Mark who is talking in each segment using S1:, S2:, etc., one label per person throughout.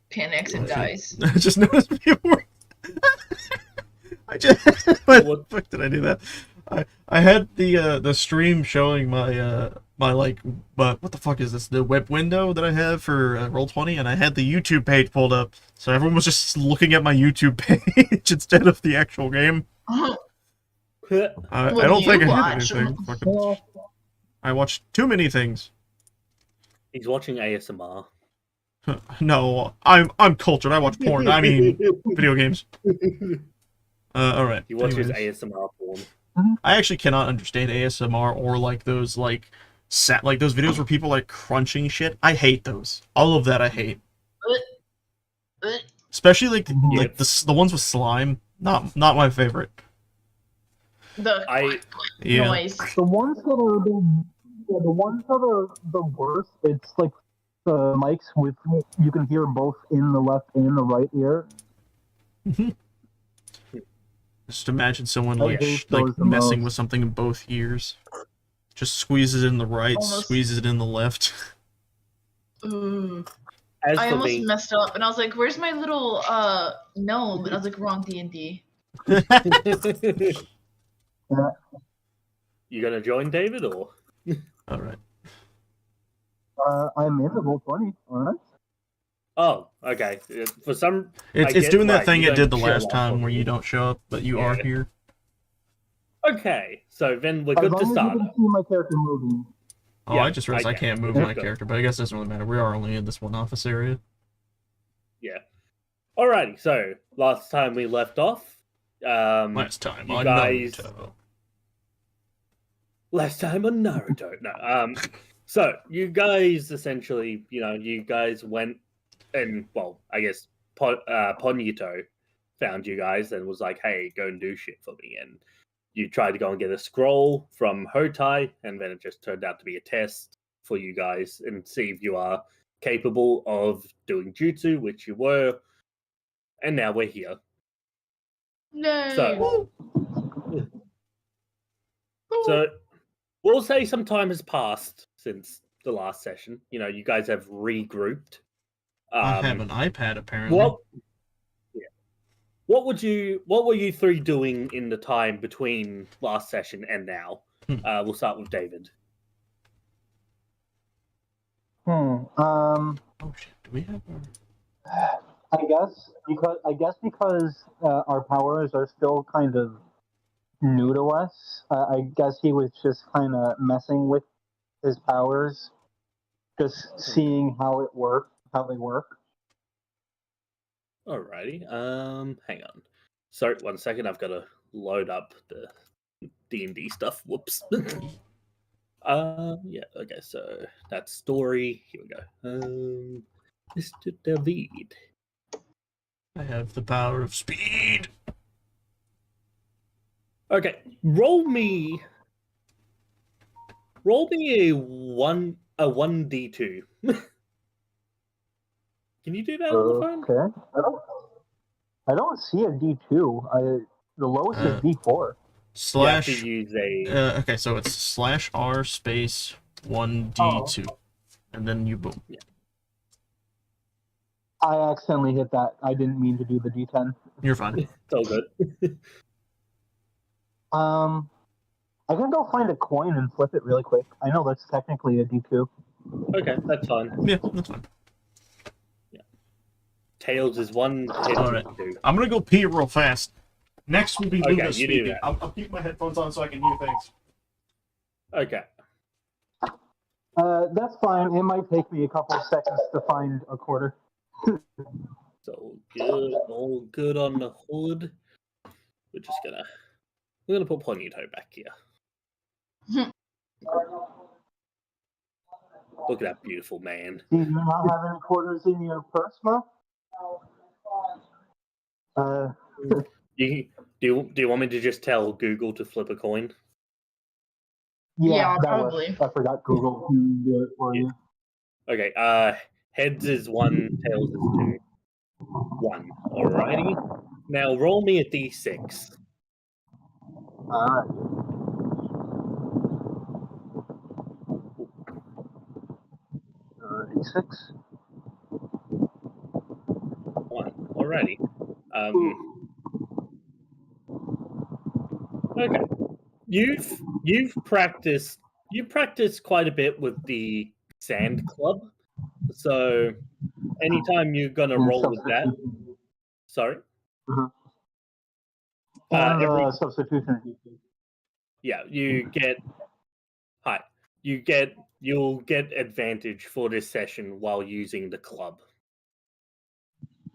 S1: Panics and dies.
S2: I just noticed people were... I just... Why the fuck did I do that? I had the stream showing my my like what the fuck is this, the web window that I have for Roll20, and I had the YouTube page pulled up, so everyone was just looking at my YouTube page instead of the actual game. I don't think I did anything. Fucking... I watched too many things.
S3: He's watching ASMR.
S2: No, I'm cultured. I watch porn. I mean, video games. All right.
S3: He watches ASMR porn.
S2: I actually cannot understand ASMR or like those like those videos where people like crunching shit. I hate those. All of that I hate. Especially like the ones with slime. Not my favorite.
S1: The noise.
S4: The ones that are the worst. It's like the mics with you can hear both in the left and the right ear.
S2: Just imagine someone like messing with something in both ears. Just squeezes it in the right, squeezes it in the left.
S1: I almost messed up, and I was like, "Where's my little gnome?" And I was like, "Wrong D&D."
S3: You gonna join David or?
S2: All right.
S4: I'm in the Roll20. All right.
S3: Oh, okay. For some,
S2: it's doing that thing it did the last time where you don't show up, but you are here.
S3: Okay, so then we're good to start.
S4: You can see my character moving.
S2: Oh, yeah, I just realized I can't move my character, but I guess it doesn't really matter. We are only in this one office area.
S3: Yeah. Alrighty, so last time we left off.
S2: Last time on Naruto.
S3: Last time on Naruto. No. So you guys essentially, you guys went and, well, I guess Ponyito found you guys and was like, "Hey, go and do shit for me." And you tried to go and get a scroll from Hotai, and then it just turned out to be a test for you guys and see if you are capable of doing jutsu, which you were. And now we're here.
S1: No.
S3: So we'll say some time has passed since the last session. You guys have regrouped.
S2: I have an iPad apparently.
S3: What were you three doing in the time between last session and now? We'll start with David.
S2: Oh shit! Do we have our...
S4: I guess because our powers are still kind of new to us. I guess he was just kind of messing with his powers, just seeing how they work.
S3: Alrighty. Hang on. Sorry, 1 second. I've got to load up the D&D stuff. Whoops. Yeah. Okay. So that's story. Here we go. Mr. David.
S2: I have the power of speed.
S3: Okay. Roll me a 1d2. Can you do that on the phone?
S4: Okay. I don't see a D2. The lowest is D4.
S2: Slash.
S3: You have to use a...
S2: okay, so it's /R space 1D2, and then you boom.
S3: Yeah.
S4: I accidentally hit that. I didn't mean to do the D10.
S2: You're fine.
S3: It's all good.
S4: I can go find a coin and flip it really quick. I know that's technically a D2.
S3: Okay, that's fine.
S2: Yeah, that's fine.
S3: Tails is 1.
S2: All right. I'm gonna go pee real fast. Next will be Luna speaking. I'll keep my headphones on so I can hear things.
S3: Okay.
S4: That's fine. It might take me a couple of seconds to find a quarter.
S3: So good, all good on the hood. We're gonna put Ponyto back here. Look at that beautiful man.
S4: Do you not have any quarters in your purse, Mo?
S3: Do you want me to just tell Google to flip a coin?
S1: Yeah, probably.
S4: I forgot Google to do it for you.
S3: Okay, heads is 1, tails is 2. 1. Alrighty. Now roll me a d6.
S4: Alright. d6.
S3: One already. Okay. You've practiced quite a bit with the sand club. So anytime you're gonna roll with that, sorry.
S4: Mhm. And
S3: Every
S4: substitution.
S3: yeah, you'll get advantage for this session while using the club.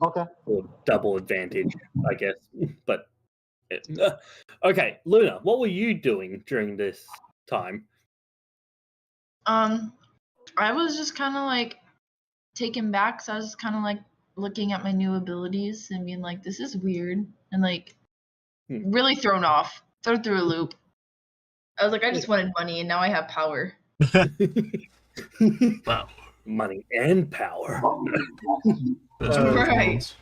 S4: Okay.
S3: Or double advantage, I guess. But okay, Luna, what were you doing during this time?
S1: I was just kind of like taken back, so I was just kind of like looking at my new abilities and being like, this is weird, and like really thrown through a loop. I was like, I just wanted money, and now I have power.
S2: Wow.
S3: Money and power.
S1: Right.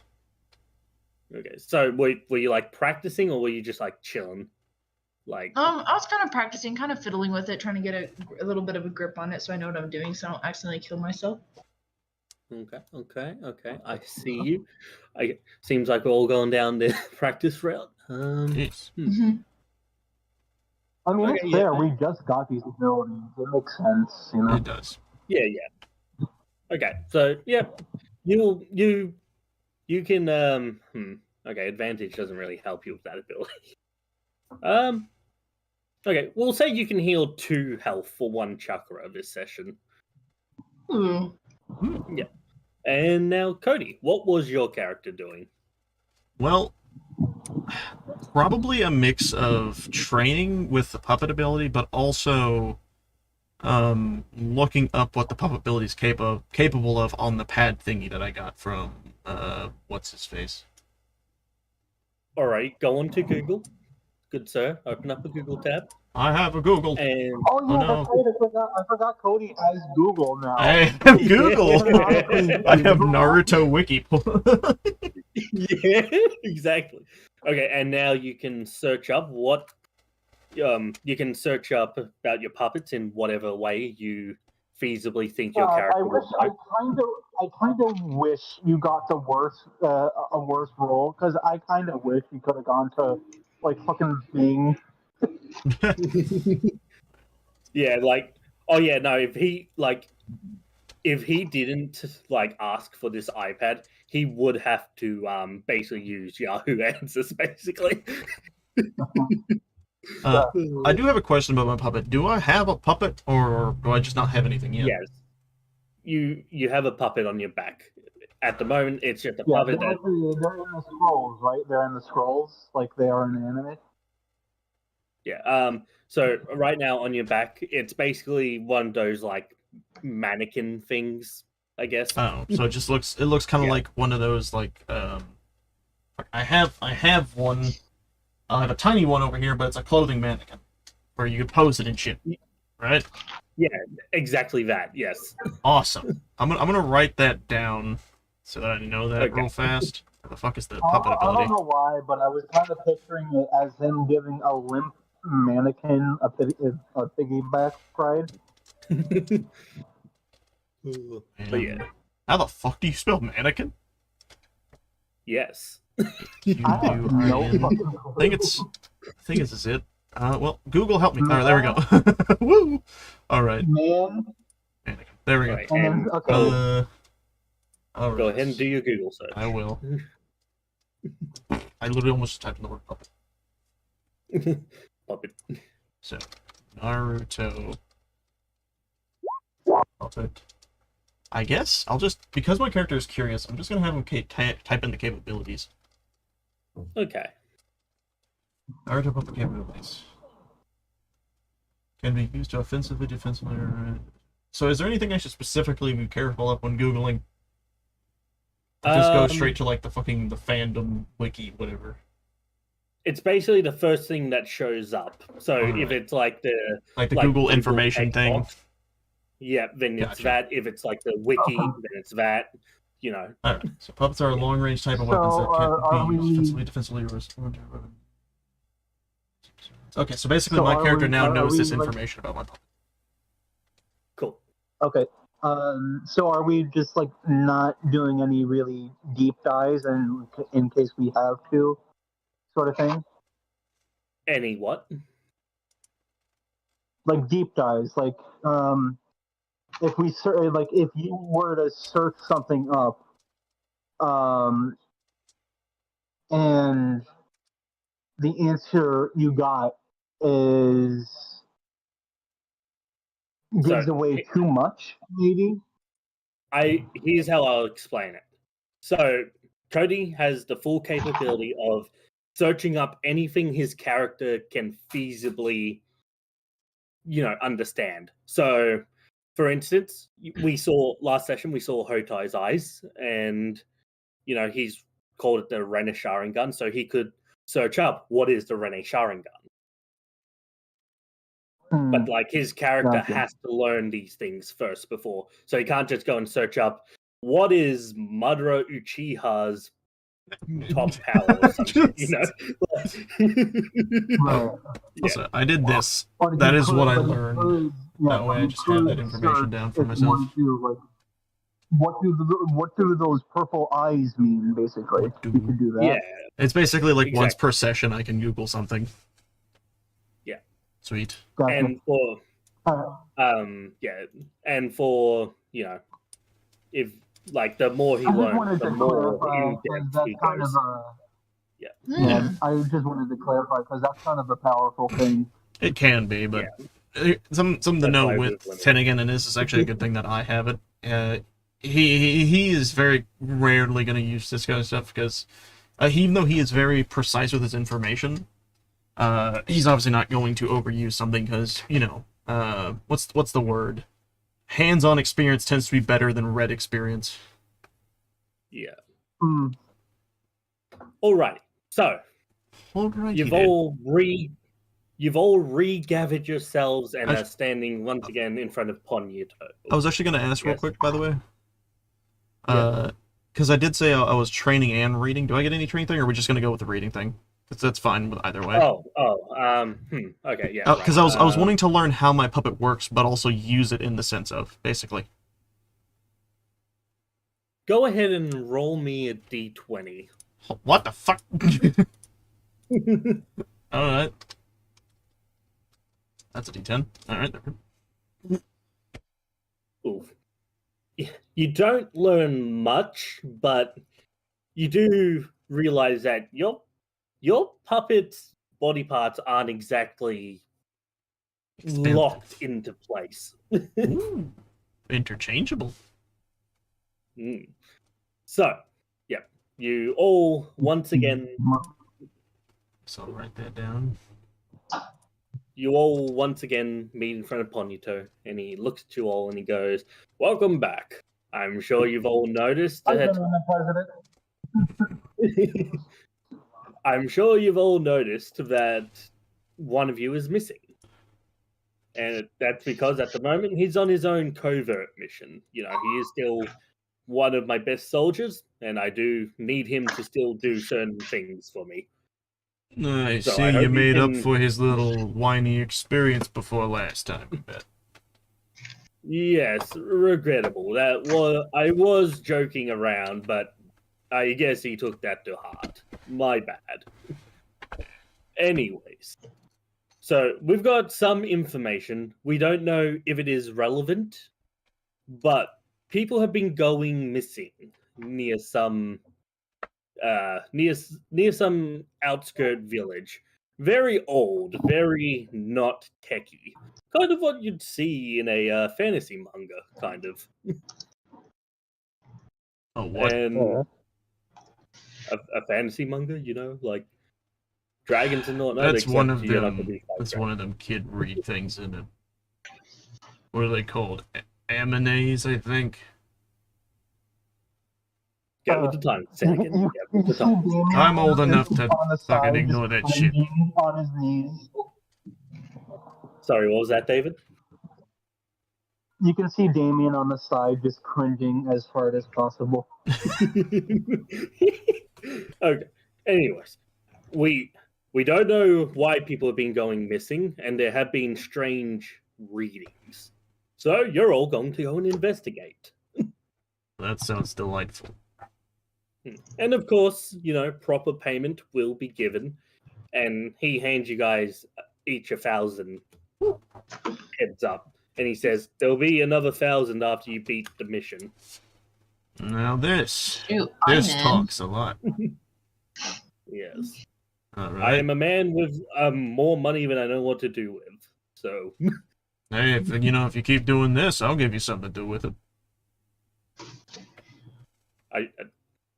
S3: Okay, so were you like practicing, or were you just like chilling? Like
S1: I was kind of practicing, kind of fiddling with it, trying to get a little bit of a grip on it, so I know what I'm doing, so I don't accidentally kill myself.
S3: Okay. I see you. Seems like we're all going down the practice route.
S2: Yes.
S4: I mean, it's fair. We just got these abilities. It makes sense, you know.
S2: It does.
S3: Yeah. Okay, so yeah, you can okay, advantage doesn't really help you with that ability. Okay, we'll say you can heal 2 health for 1 chakra this session.
S1: Ooh.
S3: Yeah. And now, Cody, what was your character doing?
S2: Well, probably a mix of training with the puppet ability, but also looking up what the puppet ability is capable of on the pad thingy that I got from what's his face.
S3: All right, go on to Google. Good sir, open up a Google tab.
S2: I have a Google.
S3: And
S4: oh yeah, that's right. I forgot Cody has Google now.
S2: I have Google. I have Naruto Wiki.
S3: Yeah, exactly. Okay, and now you can search up what you can search up about your puppets in whatever way you feasibly think your character would like.
S4: I kind of wish you got the worst a worse role, because I kind of wish you could have gone to like fucking Bing.
S3: Yeah, like, oh yeah, no, if he didn't like ask for this iPad, he would have to basically use Yahoo Answers basically.
S2: I do have a question about my puppet. Do I have a puppet, or do I just not have anything yet?
S3: Yes, you have a puppet on your back. At the moment, it's just a
S4: Yeah,
S3: puppet.
S4: they're in the scrolls, right? They're in the scrolls, like they are in the anime.
S3: Yeah. So right now on your back, it's basically one of those like mannequin things, I guess.
S2: Oh, so it just looks kind of like one of those like I have one. I have a tiny one over here, but it's a clothing mannequin where you can pose it and shit, right?
S3: Yeah, exactly that. Yes.
S2: Awesome. I'm gonna write that down so that I know that real fast. What the fuck is the puppet ability?
S4: I don't know why, but I was kind of picturing it as him giving a limp mannequin a piggyback ride.
S3: But yeah.
S2: How the fuck do you spell mannequin?
S3: Yes.
S4: I have no fucking clue.
S2: I think this is it. Well, Google help me. All right, there we go. Woo! All right.
S4: Man.
S2: Mannequin. There we go.
S3: Right, and
S4: Okay.
S2: All right.
S3: go ahead and do your Google search.
S2: I will. I literally almost typed in the word puppet.
S3: Puppet.
S2: So, Naruto puppet. I guess I'll just, because my character is curious, I'm just gonna have him type in the capabilities.
S3: Okay.
S2: Naruto puppet capabilities. Can be used to offensively, defensively, or... So is there anything I should specifically be careful of when Googling? Just go straight to like the fandom wiki, whatever.
S3: It's basically the first thing that shows up. So if it's like the
S2: Google information thing.
S3: box, yeah, then it's that. If it's like the wiki, then it's that. You know.
S2: Alright, so puppets are a long-range type of weapons that can't be used defensively or responded. Okay, so basically my character now knows this information about my puppet.
S3: Cool.
S4: Okay, So are we just like not doing any really deep dives, and in case we have to, sort of thing?
S3: Any what?
S4: Like deep dives, like if we like if you were to search something up, um, and the answer you got is gives
S3: So
S4: away too much, maybe.
S3: here's how I'll explain it. So Cody has the full capability of searching up anything his character can feasibly, understand. So, for instance, we saw last session we saw Hotai's eyes, and he's called it the Rene Sharingan, so he could search up what is the Rene Sharingan. But like his character
S4: Gotcha.
S3: has to learn these things first before, so he can't just go and search up what is Madara Uchiha's top power or something,
S4: Right.
S2: Also, I did this.
S4: But
S2: That
S4: he
S2: is
S4: could-
S2: what I
S4: but he
S2: learned.
S4: could-
S2: That way I
S4: but he
S2: just have that
S4: could
S2: information
S4: search
S2: down for
S4: if he
S2: myself.
S4: wanted to, like, what do those purple eyes mean? Basically,
S2: What do-
S4: you could do that.
S3: Yeah,
S2: It's basically like once
S3: Exactly.
S2: per session I can Google something.
S3: Yeah.
S2: Sweet.
S4: Gotcha.
S3: and for if like the more he
S4: I just
S3: learns,
S4: wanted
S3: the
S4: to
S3: more
S4: clarify
S3: in
S4: because
S3: depth
S4: that's
S3: he
S4: kind
S3: goes.
S4: of a.
S1: Hmm.
S4: Yeah, I just wanted to clarify because that's kind of a powerful thing.
S2: It can be, but something to
S3: That's
S2: know
S3: why
S2: with
S3: we've limited.
S2: Tennigan, and this is actually a good thing that I have it. He is very rarely going to use this kind of stuff because even though he is very precise with his information, he's obviously not going to overuse something because what's the word? Hands-on experience tends to be better than read experience.
S3: Yeah.
S4: Hmm.
S3: Alrighty. So
S2: Alright,
S3: you've all regathered yourselves and
S2: I-
S3: are standing once again in front of Ponyato.
S2: I was actually going to ask real
S3: Yes.
S2: quick, by the way.
S3: Yeah.
S2: Because I did say I was training and reading. Do I get any training thing, or are we just going to go with the reading thing? Because that's fine with either way.
S3: Okay, yeah.
S2: Because I was wanting to learn how my puppet works, but also use it in the sense of, basically.
S3: Go ahead and roll me a d20.
S2: What the fuck? Alright. That's a d10. Alright.
S3: Oof. You don't learn much, but you do realize that your puppet's body parts aren't exactly locked into place.
S2: Ooh. Interchangeable.
S3: So, yeah, you all once again
S2: So I'll write that down.
S3: meet in front of Ponyato, and he looks at you all and he goes, "Welcome back. I'm sure you've all noticed that I'm sure you've all noticed that one of you is missing. And that's because at the moment he's on his own covert mission. He is still one of my best soldiers, and I do need him to still do certain things for me.
S2: I
S3: So
S2: see
S3: I hope
S2: you
S3: you
S2: made up
S3: can-
S2: for his little whiny experience before last time, I bet.
S3: Yes, regrettable. I was joking around, but I guess he took that to heart. My bad. Anyways, so we've got some information. We don't know if it is relevant, but people have been going missing near some near some outskirt village. Very old, very not techy. Kind of what you'd see in a fantasy manga, kind of.
S2: Oh, what?
S3: And a fantasy manga, like dragons and whatnot.
S2: That's one of
S3: except you're not gonna
S2: them.
S3: be fighting
S2: That's
S3: dragons.
S2: one of them kid read things in it. What are they called? Animes, I think.
S3: Get with the time, Sanigan. Get with the time.
S2: I'm old enough to
S4: on the
S2: fucking
S4: side,
S2: ignore
S4: just
S2: that shit.
S4: cringing on his knees.
S3: Sorry, what was that, David?
S4: You can see Damien on the side, just cringing as hard as possible.
S3: Okay. Anyways, we don't know why people have been going missing, and there have been strange readings. So you're all going to go and investigate.
S2: That sounds delightful.
S3: And of course, proper payment will be given. And he hands you guys each 1,000 heads up. And he says, there'll be another 1,000 after you beat the mission.
S2: Now this
S1: Shoot,
S2: talks a lot.
S3: Yes.
S2: All
S3: I
S2: right.
S3: am a man with more money than I know what to do with. So,
S2: Hey, if you keep doing this, I'll give you something to do with it.
S3: Are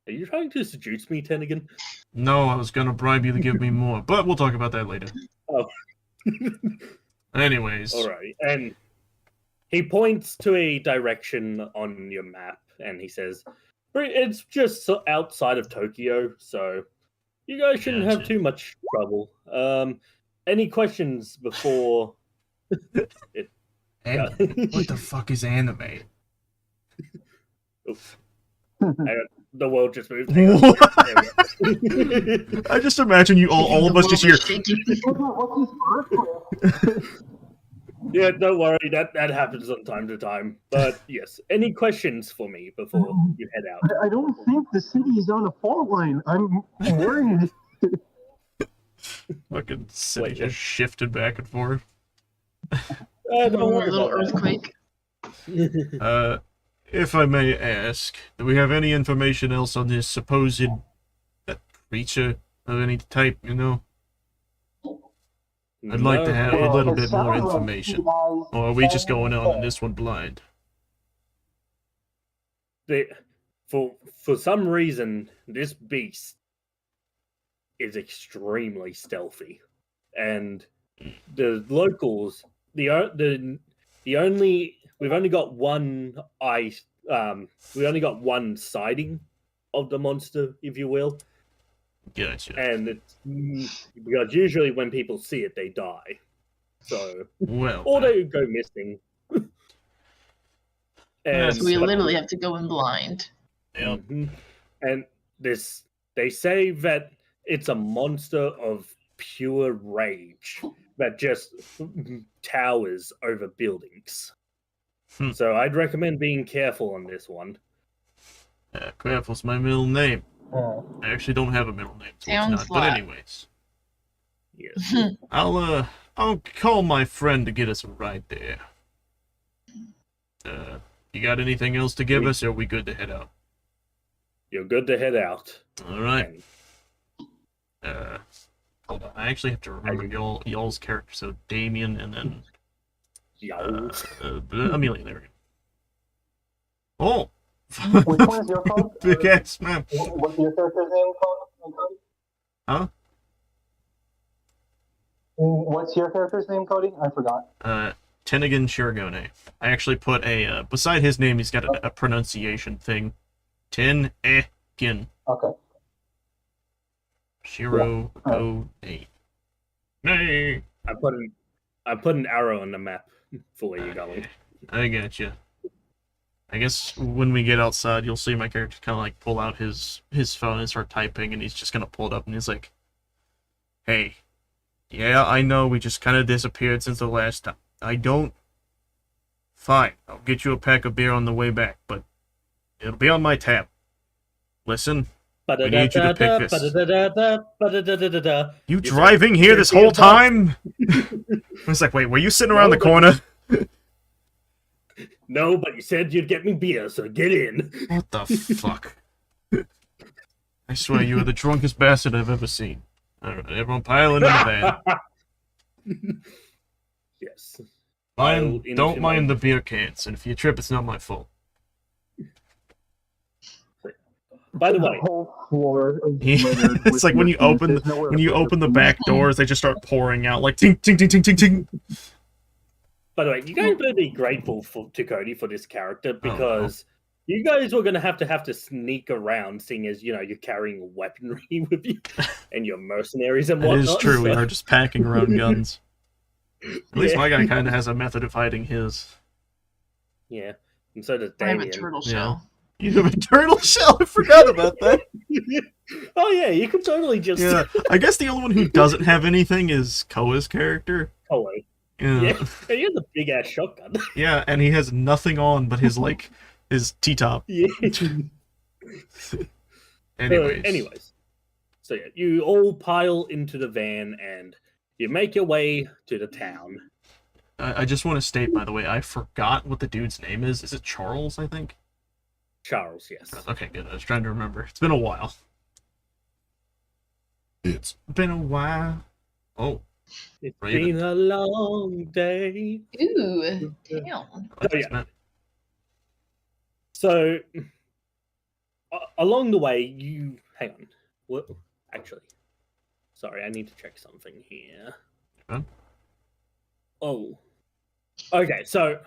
S3: you trying to seduce me, Tennigan?
S2: No, I was gonna bribe you to give me more, but we'll talk about that later.
S3: Oh.
S2: Anyways.
S3: All right. And he points to a direction on your map, and he says, it's just outside of Tokyo, so you guys shouldn't have too much trouble. Any questions before...
S2: What the fuck is anime?
S3: Oops. The world just moved.
S2: I just imagine you all of us just hear.
S3: Yeah, don't worry. That happens from time to time. But yes, any questions for me before you head out?
S4: I don't think the city is on a fault line. I'm worried.
S2: Fucking city just shifted back and forth.
S3: Don't worry
S1: A little
S3: about
S1: earthquake.
S2: If I may ask, do we have any information else on this supposed creature of any type, I'd like to have a little bit more information. Or are we just going on this one blind?
S3: For some reason, this beast is extremely stealthy, and the locals, we've only got one we only got one sighting of the monster, if you will.
S2: Gotcha.
S3: And it's because usually when people see it, they die. So, or they go missing. And
S1: So we literally have to go in blind.
S2: Yep.
S3: And they say that it's a monster of pure rage that just towers over buildings. So I'd recommend being careful on this one.
S2: Careful's my middle name. I actually don't have a middle name, so
S1: Sounds
S2: it's not. But anyways,
S3: Yes.
S2: I'll call my friend to get us a ride there. You got anything else to give us, or are we good to head out?
S3: You're good to head out.
S2: All right. Hold on. I actually have to remember y'all's character. So Damien, and then Amelia. There we go. Oh.
S4: Which one is your code?
S2: Big ass man.
S4: What's your character's name called?
S2: Huh?
S4: What's your character's name, Cody? I forgot.
S2: Tennigan Shirogane. I actually put a beside his name. He's got a pronunciation thing. Ten-e-gin.
S4: Okay.
S2: Shirogane. Nay.
S3: I put an arrow on the map for where you're going.
S2: I got you. I guess when we get outside, you'll see my character kind of like pull out his phone and start typing, and he's just gonna pull it up, and he's like, "Hey, yeah, I know we just kind of disappeared since the last time. I don't. Fine, I'll get you a pack of beer on the way back, but it'll be on my tab. Listen, we need you to pick this. You driving here this whole time?" I was like, "Wait, were you sitting around the corner?"
S3: No, but you said you'd get me beer, so get in.
S2: What the fuck? I swear you are the drunkest bastard I've ever seen. Alright, everyone pile into the van.
S3: Yes.
S2: Don't mind the beer cans, and if you trip, it's not my fault.
S3: By the way,
S4: the whole floor
S2: it's like when you open the back doors, they just start pouring out like ting ting ting ting ting ting.
S3: By the way, you guys better be grateful to Cody for this character, because you guys were going to have to sneak around, seeing as, you're carrying weaponry with you and your mercenaries and whatnot.
S2: It is true,
S3: so...
S2: we are just packing around guns. At least my guy kind of has a method of hiding his.
S3: Yeah, and so does
S1: I have
S3: Damien.
S1: a turtle shell.
S2: You have a turtle shell? I forgot about that.
S3: Oh yeah, you can totally just...
S2: Yeah, I guess the only one who doesn't have anything is Koa's character.
S3: Koa. Yeah, and he has a big ass shotgun.
S2: Yeah, and he has nothing on but his his T-top.
S3: Yeah.
S2: Anyways.
S3: So yeah, you all pile into the van and you make your way to the town.
S2: I just want to state, by the way, I forgot what the dude's name is. Is it Charles, I think?
S3: Charles, yes.
S2: Okay, good. I was trying to remember. It's been a while. It's been a while. Oh.
S3: It's
S2: Raven.
S3: been a long day.
S1: Ooh, damn.
S3: Oh, yeah. So, along the way, you... Hang on. What? Actually, sorry, I need to check something here.
S2: Huh?
S3: Oh. Okay, so,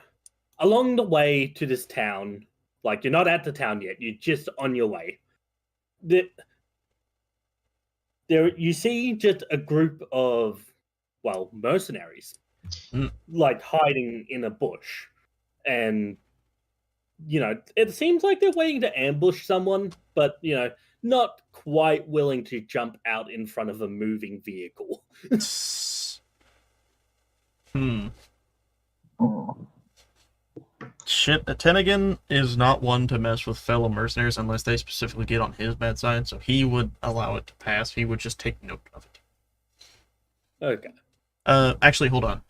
S3: along the way to this town, like, you're not at the town yet, you're just on your way. There, you see just a group of, well, mercenaries, like, hiding in a bush. And, you know, it seems like they're waiting to ambush someone, but, you know, not quite willing to jump out in front of a moving vehicle.
S2: Shit, Tennigan is not one to mess with fellow mercenaries unless they specifically get on his bad side, so he would allow it to pass. He would just take note of it.
S3: Okay.
S2: Actually, hold on.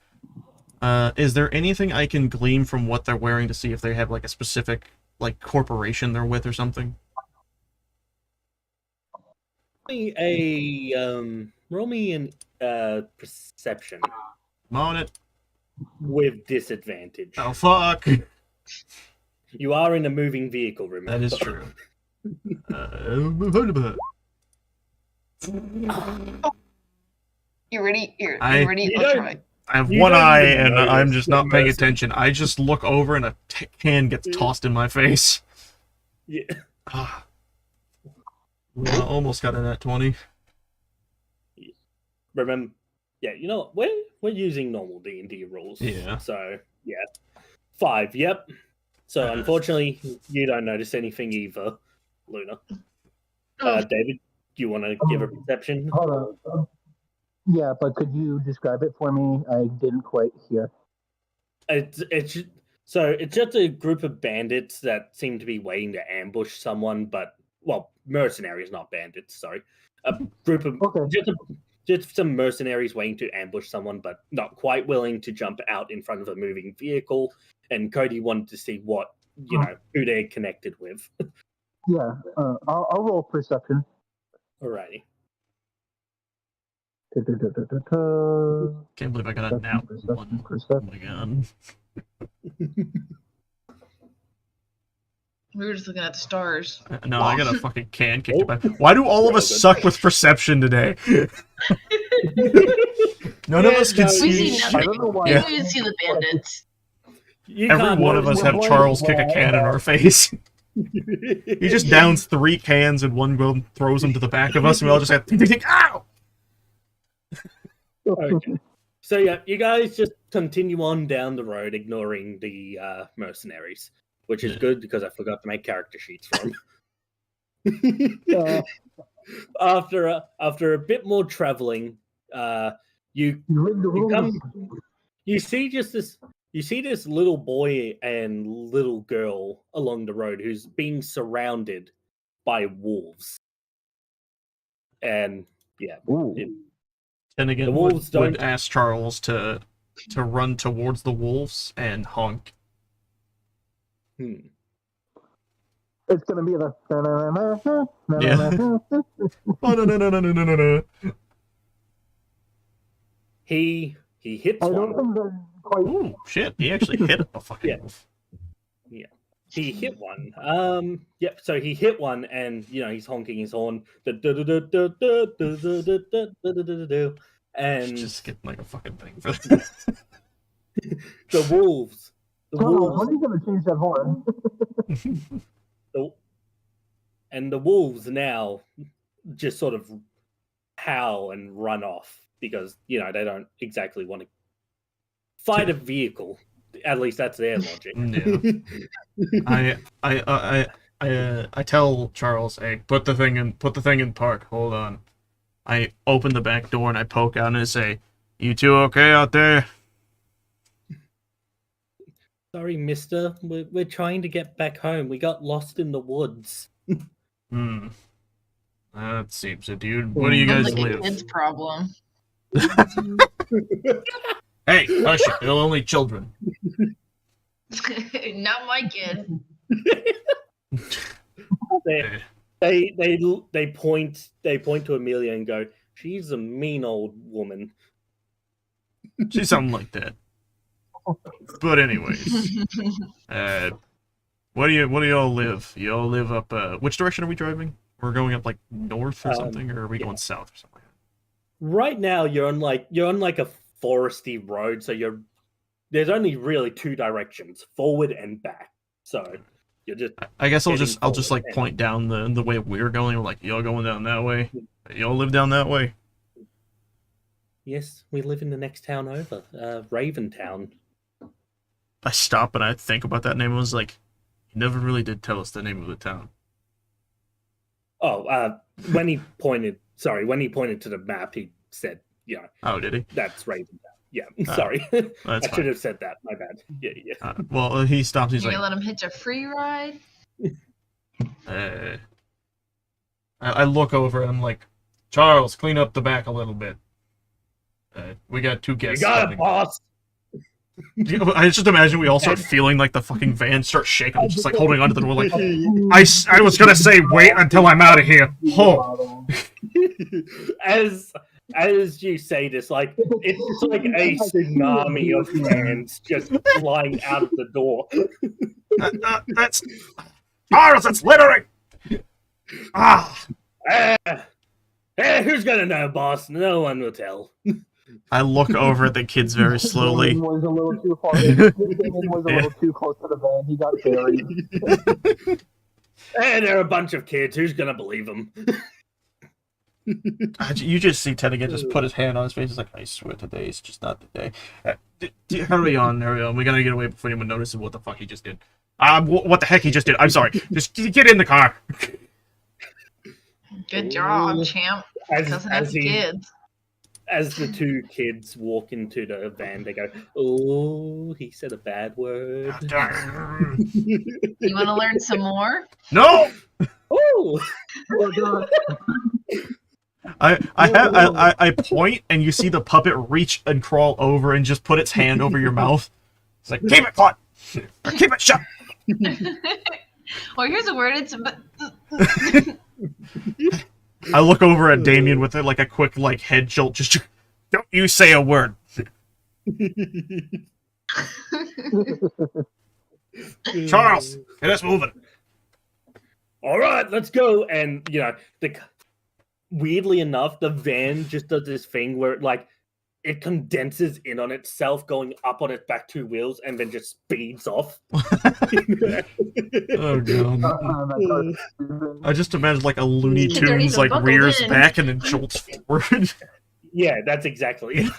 S2: Is there anything I can glean from what they're wearing to see if they have, like, a specific, like, corporation they're with or something?
S3: Roll me an perception.
S2: I'm on it.
S3: With disadvantage.
S2: Oh, fuck!
S3: You are in a moving vehicle, remember?
S2: That is true.
S1: You ready? You
S2: I-
S1: ready?
S3: You
S1: I'll
S3: don't-
S1: try.
S2: I have
S3: You
S2: one
S3: don't
S2: eye,
S3: even
S2: and
S3: notice
S2: I'm just not
S3: the
S2: paying
S3: mercy.
S2: attention. I just look over, and a can gets tossed in my face.
S3: Yeah.
S2: Ah. Well, I almost got a nat 20.
S3: Remember, yeah, you know what? We're using normal D&D rules.
S2: Yeah.
S3: So, yeah. 5, yep. So, unfortunately, you don't notice anything either, Luna. David, do you want to give a perception?
S4: Hold on. Yeah, but could you describe it for me? I didn't quite hear.
S3: It's just a group of bandits that seem to be waiting to ambush someone, but, well, mercenaries, not bandits, sorry. A group of...
S4: Okay.
S3: Just some mercenaries waiting to ambush someone, but not quite willing to jump out in front of a moving vehicle. And Cody wanted to see what, you know, who they're connected with.
S4: Yeah, I'll roll perception.
S3: Alrighty.
S2: Can't believe I got a nat 1. Oh my god.
S1: We were just looking at the stars.
S2: No, I got a fucking can kicked in my... Why do all of us suck with perception today? None of us can
S3: no,
S1: We
S2: see
S1: see
S2: shit.
S1: nothing.
S4: I don't know why.
S1: We
S2: Yeah.
S1: don't even see the bandits.
S2: Every one of us have Charles kick a can in our face. He just downs 3 cans and one girl throws them to the back of us, and we all just have ow!
S3: Okay. So yeah, you guys just continue on down the road, ignoring the mercenaries, which is good because I forgot to make character sheets for them. After a bit more traveling, you see this little boy and little girl along the road who's being surrounded by wolves, and yeah.
S2: And again,
S3: The wolves
S2: would
S3: don't-
S2: ask Charles to run towards the wolves and honk.
S4: It's gonna be the.
S2: Oh, no.
S3: He hits
S4: I
S3: one.
S4: don't think they're quite.
S2: Ooh, shit, he actually hit a fucking
S3: Yeah.
S2: wolf.
S3: He hit one. Yep. So he hit one, and you know he's honking his horn. And
S2: Just get like a fucking thing for that.
S3: the wolves.
S4: Oh, when are you gonna change that horn?
S3: The wolves now just sort of howl and run off because you know they don't exactly want to fight a vehicle. At least that's their logic.
S2: Yeah. I tell Charles, hey, put the thing in park. Hold on. I open the back door and I poke out and I say, "You two okay out there?"
S3: Sorry, mister. We're trying to get back home. We got lost in the woods.
S2: That seems it, dude. Where do you
S1: Sounds
S2: guys
S1: like a
S2: live?
S1: kid's problem.
S2: Hey, hush it. They're only children.
S1: Not my kid.
S3: They point to Amelia and go, "She's a mean old woman."
S2: She's something like that. But anyways, where do you all live? You all live up. Which direction are we driving? We're going up like north or something, or are we going south or something?
S3: Right now, you're on like a foresty road, so there's only really two directions, forward and back. So you're just.
S2: I guess I'll just like point down the way we're going. We're like, y'all going down that way. Y'all live down that way.
S3: Yes, we live in the next town over, Raven Town.
S2: I stop and I think about that name. I was like, he never really did tell us the name of the town.
S3: Oh, when he pointed to the map, he said, "Yeah."
S2: Oh, did he?
S3: That's Raven Town. Yeah, sorry, I should have said that. My bad. Yeah.
S2: Well, he stops. He's
S1: You
S2: like,
S1: gonna let him hitch a free ride?
S2: I look over and I'm like, Charles, clean up the back a little bit. We got two guests.
S3: You got
S2: coming.
S3: it, boss.
S2: I just imagine we all start feeling like the fucking van starts shaking. I'm just like holding onto the door like, I was gonna say wait until I'm out of here. Oh.
S3: As you say this, like it's like a tsunami of hands just flying out of the door.
S2: That's Charles, it's littering.
S3: Who's gonna know, boss? No one will tell.
S2: I look over at the kids very slowly.
S4: Was a little too far. Was a little too close to the van. He got buried.
S3: They're a bunch of kids. Who's gonna believe them?
S2: You just see Ted again just put his hand on his face. He's like, I swear today is just not the day. Hurry on. We gotta get away before anyone notices what the fuck he just did. What the heck he just did? I'm sorry. Just get in the car.
S1: Good job, champ.
S3: As the two kids walk into the van, they go, "Oh, he said a bad word."
S1: You want to learn some more?
S2: No.
S3: Oh.
S2: I point and you see the puppet reach and crawl over and just put its hand over your mouth. It's like, keep it put, or keep it shut.
S1: Well, here's a word. It's.
S2: I look over at Damien with it like a quick head jolt. Just don't you say a word. Charles, get us moving.
S3: All right, let's go. And weirdly enough, the van just does this thing where it condenses in on itself, going up on its back two wheels, and then just speeds off.
S2: Oh god! I just imagine a Looney Tunes rears back and then jolts forward.
S3: Yeah, that's exactly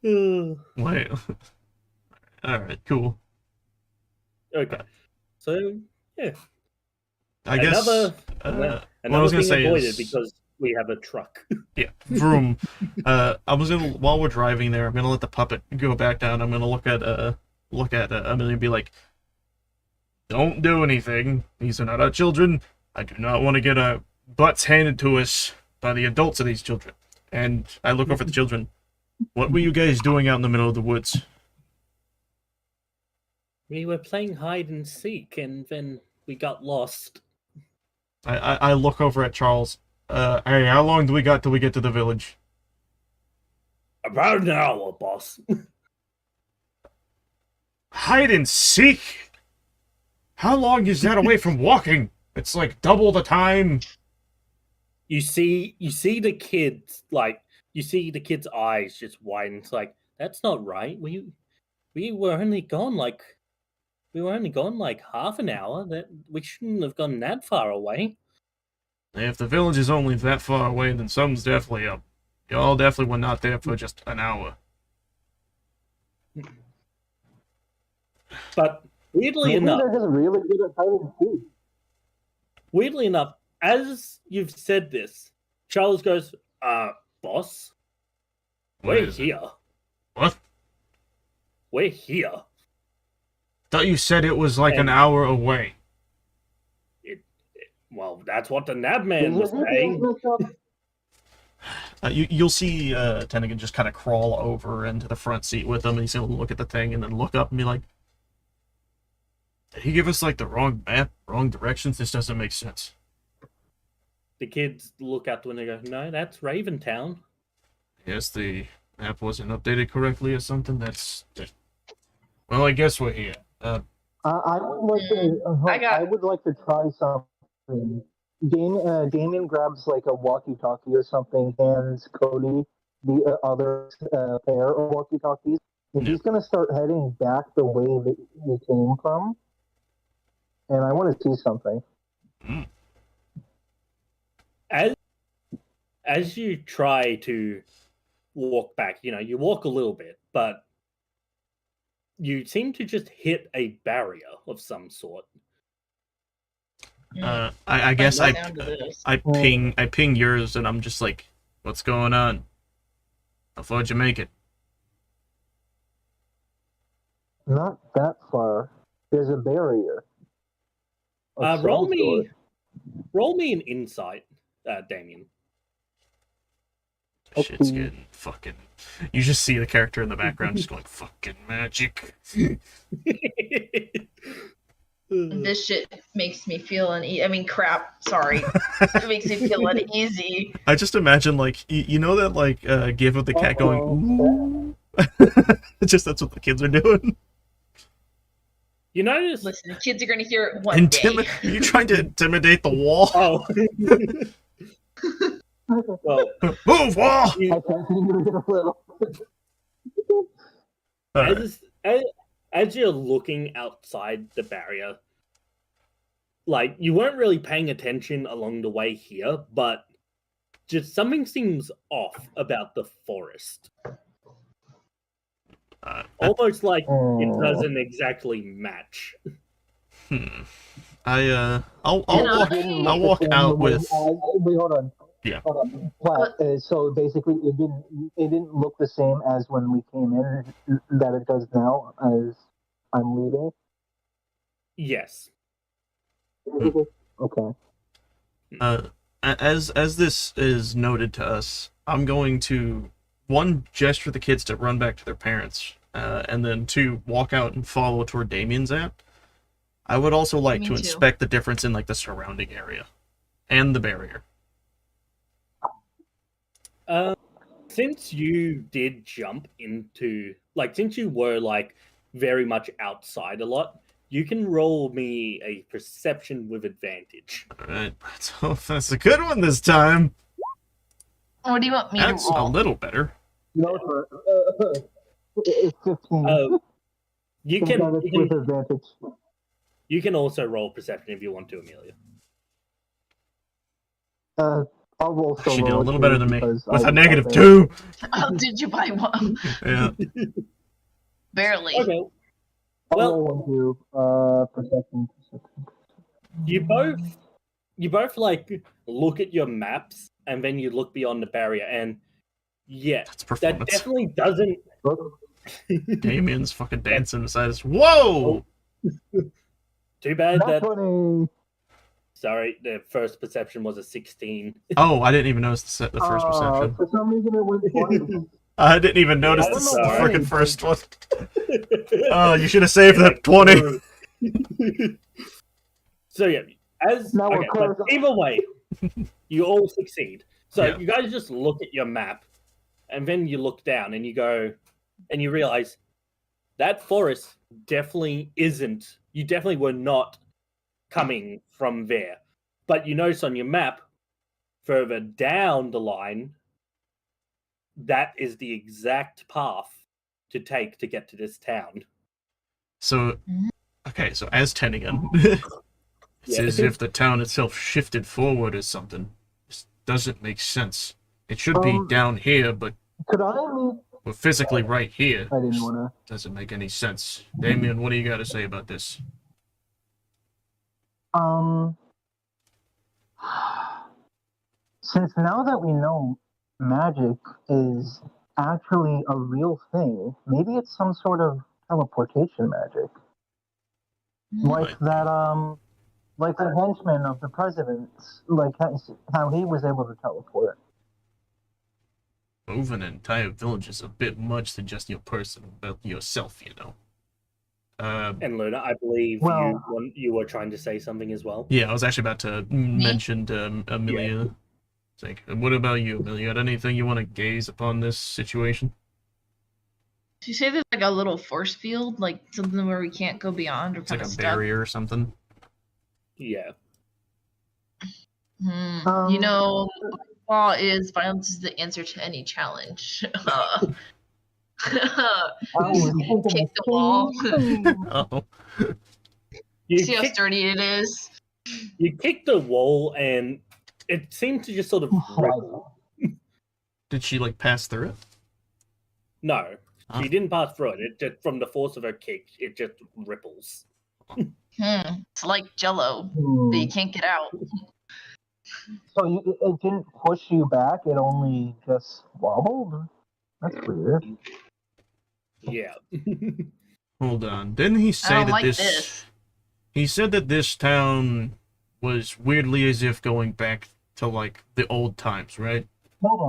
S3: it.
S2: Wait. All right, cool.
S3: Okay, so yeah,
S2: I guess
S3: another thing avoided because we have a truck.
S2: Yeah, vroom. While we're driving there, I'm gonna let the puppet go back down. I'm gonna look at Amelia and be like, "Don't do anything. These are not our children. I do not want to get our butts handed to us by the adults of these children." And I look over at the children. What were you guys doing out in the middle of the woods?
S3: We were playing hide and seek, and then we got lost.
S2: I look over at Charles. Hey, how long do we got till we get to the village?
S3: About an hour, boss.
S2: Hide and seek? How long is that away from walking? It's double the time.
S3: You see the kids, you see the kids' eyes just widen. It's that's not right. We were only gone half an hour. That we shouldn't have gone that far away.
S2: If the village is only that far away, then something's definitely up. Y'all definitely were not there for just an hour.
S3: But weirdly enough,
S4: they're just really good at hide and seek.
S3: Weirdly enough, as you've said this, Charles goes, "Boss, we're here."
S2: What?
S3: We're here.
S2: thought you said it was like an hour away.
S3: Well, that's what the Nab Man was saying.
S2: You'll see Tennigan just kind of crawl over into the front seat with him, and he's going to look at the thing and then look up and be like, did he give us, like, the wrong map, wrong directions? This doesn't make sense.
S3: The kids look out the window and go, no, that's Raventown.
S2: Yes, the map wasn't updated correctly or something. Well, I guess we're here.
S4: I would like to try something. Damien grabs like a walkie-talkie or something, hands Cody the other pair of walkie-talkies, and he's gonna start heading back the way that you came from. And I want to see something.
S3: As you try to walk back, you walk a little bit, but you seem to just hit a barrier of some sort.
S2: I guess I ping yours, and I'm just like, what's going on? How far'd you make it?
S4: Not that far. There's a barrier.
S3: Roll me an insight, Damien.
S2: Shit's getting fucking... You just see the character in the background just going, fucking magic.
S1: This shit makes me feel uneasy. I mean, crap. Sorry. It makes me feel uneasy.
S2: I just imagine, like, you know that, like, gif of the cat going, ooh? Just that's what the kids are doing.
S3: You notice...
S1: Listen, the kids are going to hear it one day.
S2: Are you trying to intimidate the wall?
S3: Oh. Well,
S2: move, wall!
S3: As you're looking outside the barrier, like, you weren't really paying attention along the way here, but just something seems off about the forest. Almost like it doesn't exactly match.
S2: I'll walk out with.
S4: Wait, hold on.
S2: Yeah.
S4: So basically, it didn't look the same as when we came in that it does now as I'm leaving.
S3: Yes.
S4: Okay.
S2: As this is noted to us, I'm going to gesture the kids to run back to their parents, and then 2 walk out and follow toward Damien's at. I would also like to inspect the difference in like the surrounding area and the barrier.
S3: Since you did jump into, like, since you were like very much outside a lot, you can roll me a perception with advantage.
S2: Alright, so that's a good one this time.
S1: What do you want me to roll?
S2: That's a little better.
S4: No, it's 15.
S3: You can also roll perception if you want to, Amelia.
S4: I'll roll
S2: she did a little better than me with a -2.
S1: Oh, did you buy one?
S2: Yeah.
S1: Barely.
S3: Okay.
S4: Well, perception.
S3: You both like look at your maps and then you look beyond the barrier, and that definitely doesn't.
S2: Damien's fucking dancing beside us. Whoa!
S3: Too bad that.
S4: 20.
S3: Sorry, the first perception was a 16.
S2: Oh, I didn't even notice the first perception.
S4: For some reason, it went 20.
S2: I didn't even notice the fucking first one. Oh, you should have saved that 20.
S3: So yeah, but either way, you all succeed. So you guys just look at your map, and then you look down and you go, and you realize that forest definitely isn't. You definitely were not coming from there. But you notice on your map, further down the line, that is the exact path to take to get to this town.
S2: So, okay, so as Tennigan, it's as if the town itself shifted forward or something. This doesn't make sense. It should be down here, but we're physically right here.
S4: I didn't want to.
S2: Doesn't make any sense. Damien, what do you got to say about this?
S4: Since now that we know magic is actually a real thing, maybe it's some sort of teleportation magic. like that like the henchman of the president's, like how he was able to teleport.
S2: Move an entire village is a bit much than just your person, but yourself, you know.
S3: And Luna, I believe
S4: Well-
S3: you were trying to say something as well.
S2: Yeah, I was actually about to mention Amelia. It's like, what about you, Amelia? Got anything you want to gaze upon this situation?
S1: Did you say there's like a little force field, like something where we can't go beyond or
S2: It's
S1: kind
S2: like
S1: of
S2: a
S1: stuck?
S2: barrier or something.
S3: Yeah.
S1: You know, law is violence is the answer to any challenge. Kick the wall.
S2: Oh.
S3: You
S1: See how
S3: kick,
S1: sturdy it is.
S3: you kick the wall, and it seemed to just sort of ripple.
S2: Did she, like, pass through it?
S3: No,
S2: Oh.
S3: she didn't pass through it. It just, from the force of her kick, it just ripples.
S1: It's like Jello, but you can't get out.
S4: So it didn't push you back; it only just wobbled. That's weird.
S3: Yeah.
S2: Hold on. Didn't he
S1: I
S2: say
S1: don't
S2: that
S1: like
S2: this...
S1: this.
S2: He said that this town was weirdly as if going back to, like, the old times, right?
S4: Hold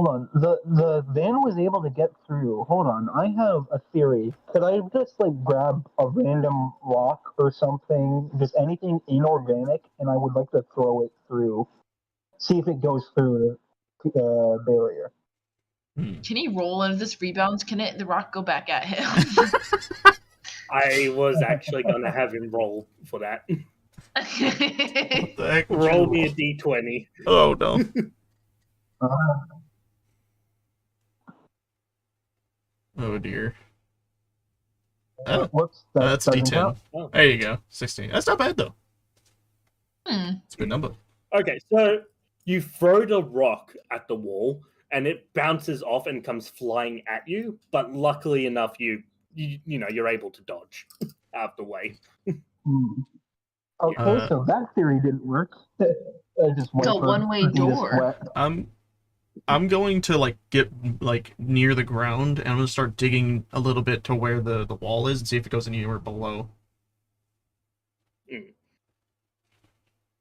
S4: on. The van was able to get through. Hold on. I have a theory. Could I just like grab a random rock or something, just anything inorganic, and I would like to throw it through, see if it goes through the barrier.
S1: Can he roll and if this rebounds? Can the rock go back at him?
S3: I was actually going to have him roll for that.
S2: What the heck would you
S3: Roll me a d20.
S2: Oh, no. Oh, dear. Oh,
S4: Whoops.
S2: that's
S4: doesn't
S2: D10.
S4: count.
S3: Oh.
S2: There you go. 16. That's not bad, though. It's a good number.
S3: Okay, so you throw the rock at the wall, and it bounces off and comes flying at you. But luckily enough, you're able to dodge out of the way.
S4: Okay, so that theory didn't work. I just went
S1: It's a
S4: for
S1: one-way
S4: the
S1: door.
S4: sweat.
S2: I'm going to, like, get, like, near the ground, and I'm going to start digging a little bit to where the wall is and see if it goes anywhere below.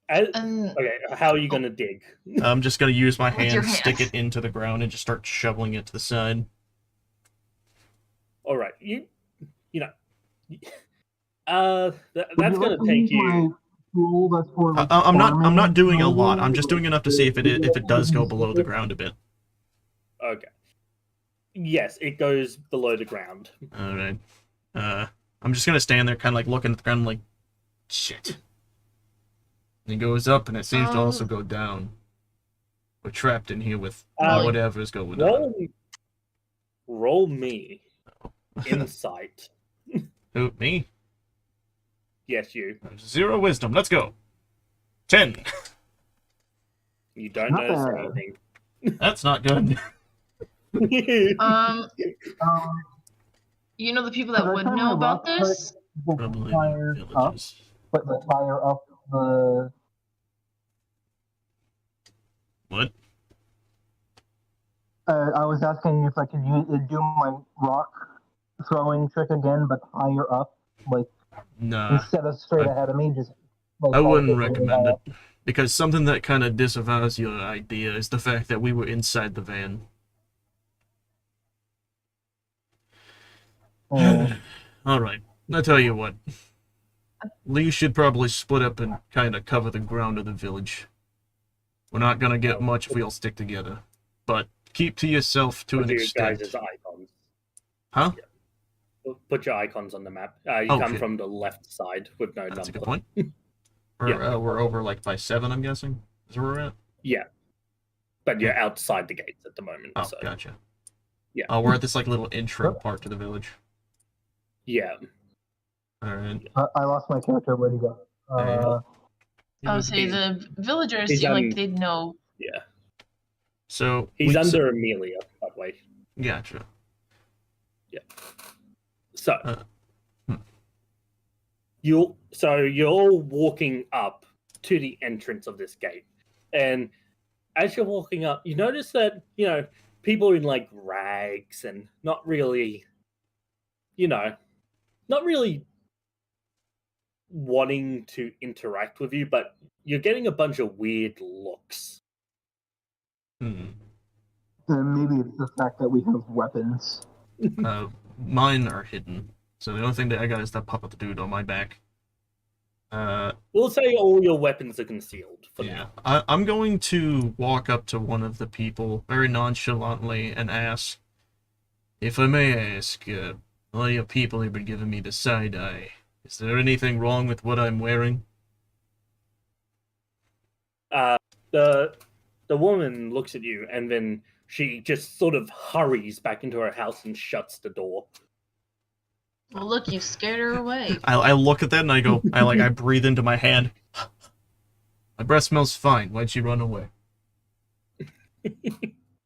S3: Okay, how are you going to dig?
S2: I'm just going to use my
S1: With your
S2: hand, stick
S1: hands.
S2: it into the ground, and just start shoveling it to the side.
S3: All right, that's going to take you.
S2: I'm not doing a lot. I'm just doing enough to see if it does go below the ground a bit.
S3: Okay. Yes, it goes below the ground.
S2: All right. I'm just gonna stand there, kind of like looking at the ground, like, shit. And it goes up, and it seems to also go down. We're trapped in here with whatever's going on.
S3: Roll me insight.
S2: Who, me?
S3: Yes, you.
S2: 0 wisdom. Let's go. 10.
S3: You don't notice anything.
S2: That's not good.
S1: You know the people that would know about this?
S2: Probably
S4: Fire up,
S2: villages.
S4: but the fire up the.
S2: What?
S4: I was asking if I could do my rock throwing trick again, but higher up, like
S2: Nah.
S4: instead of straight ahead of me, just. Like,
S2: I wouldn't
S4: way
S2: recommend
S4: up.
S2: it. Because something that kind of disavows your idea is the fact that we were inside the van. Alright, I'll tell you what. We should probably split up and kind of cover the ground of the village. We're not gonna get much if we all stick together. But keep to yourself to an
S3: Put your
S2: extent.
S3: guys' icons.
S2: Huh?
S3: Yeah. Put your icons on the map. You
S2: Okay.
S3: come from the left side with no
S2: That's a
S3: number.
S2: good point. We're over like by 7, I'm guessing. Is where we're at?
S3: Yeah. But you're outside the gates at the moment.
S2: Oh,
S3: so.
S2: gotcha.
S3: Yeah.
S2: Oh, we're at this like little intro part to the village.
S3: Yeah.
S2: Alright.
S4: I lost my character. Where'd he go?
S1: Oh, see, the villagers
S3: he's
S1: seem like they'd know.
S3: Yeah.
S2: So
S3: He's under Amelia, by the way.
S2: Gotcha.
S3: Yeah. So
S2: Hmm.
S3: you're all walking up to the entrance of this gate. And as you're walking up, you notice that, people in like rags and not really wanting to interact with you, but you're getting a bunch of weird looks.
S2: Hmm.
S4: Maybe it's the fact that we have weapons.
S2: Mine are hidden. So the only thing that I got is that puppet dude on my back.
S3: We'll say all your weapons are concealed for
S2: Yeah.
S3: now.
S2: I'm going to walk up to one of the people very nonchalantly and ask, if I may ask, all your people have been giving me the side eye. Is there anything wrong with what I'm wearing?
S3: The woman looks at you, and then she just sort of hurries back into her house and shuts the door.
S1: Well, look, you scared her away.
S2: I look at that and I go, I breathe into my hand. My breath smells fine. Why'd she run away?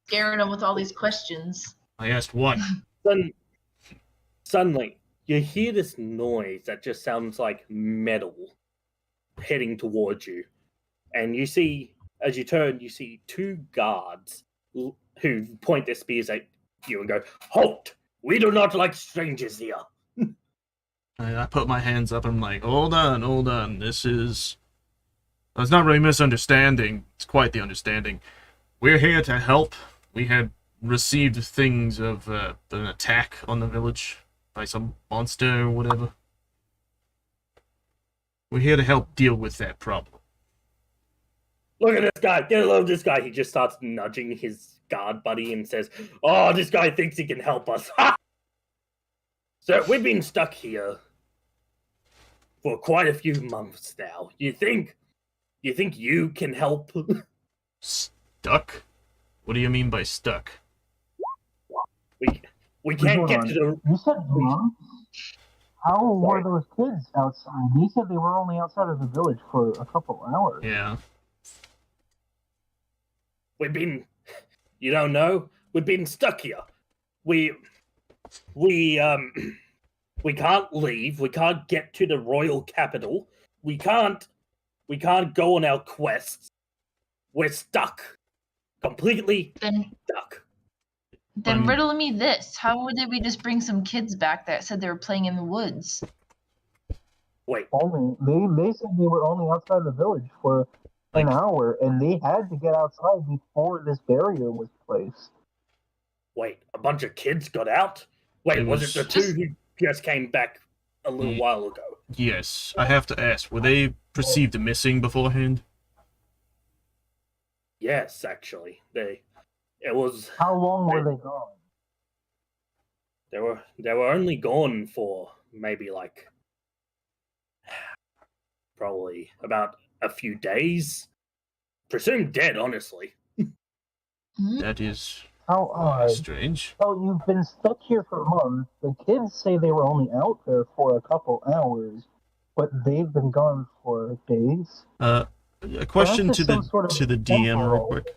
S1: Scaring him with all these questions.
S2: I asked what?
S3: Suddenly, you hear this noise that just sounds like metal heading towards you. And you see, as you turn, you see two guards who point their spears at you and go, "Halt! We do not like strangers here."
S2: I put my hands up and I'm like, hold on. This is... It's not really misunderstanding. It's quite the understanding. We're here to help. We had received things of an attack on the village by some monster or whatever. We're here to help deal with that problem.
S3: Look at this guy. Get a load of this guy. He just starts nudging his guard buddy and says, "Oh, this guy thinks he can help us." So we've been stuck here for quite a few months now. You think you can help?
S2: Stuck? What do you mean by stuck?
S3: We can't get to the...
S4: You said months? How were those kids outside? You said they were only outside of the village for a couple hours.
S2: Yeah.
S3: We've been... You don't know? We've been stuck here. We can't leave. We can't get to the royal capital. We can't go on our quests. We're stuck. Completely stuck.
S1: Then riddle me this. How did we just bring some kids back that said they were playing in the woods?
S3: Wait.
S4: They said they were only outside the village for an hour, and they had to get outside before this barrier was placed.
S3: Wait, a bunch of kids got out? Wait, was it the two who just came back a little while ago?
S2: Yes. I have to ask, were they perceived missing beforehand?
S3: Yes, actually. It was...
S4: How long were they gone?
S3: They were only gone for maybe like... probably about a few days. Presumed dead, honestly.
S2: That is
S4: How
S2: strange.
S4: So you've been stuck here for months. The kids say they were only out there for a couple hours, but they've been gone for days.
S2: A question to the DM real quick.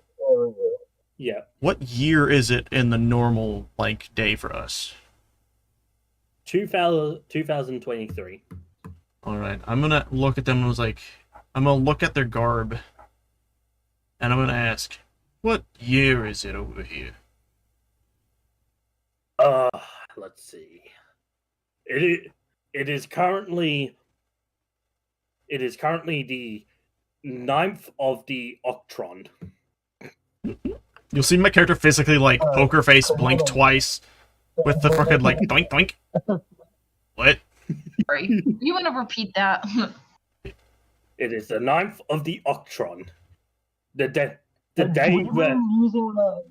S3: Yeah.
S2: What year is it in the normal day for us?
S3: 2023.
S2: All right, I'm gonna look at them and I'm gonna look at their garb, and I'm gonna ask, what year is it over here?
S3: Let's see. It is currently the 9th of the Octron.
S2: You'll see my character physically poker face blink twice with the fucking doink doink. What?
S1: Sorry. You want to repeat that?
S3: It is the 9th of the Octron. The day
S4: were using the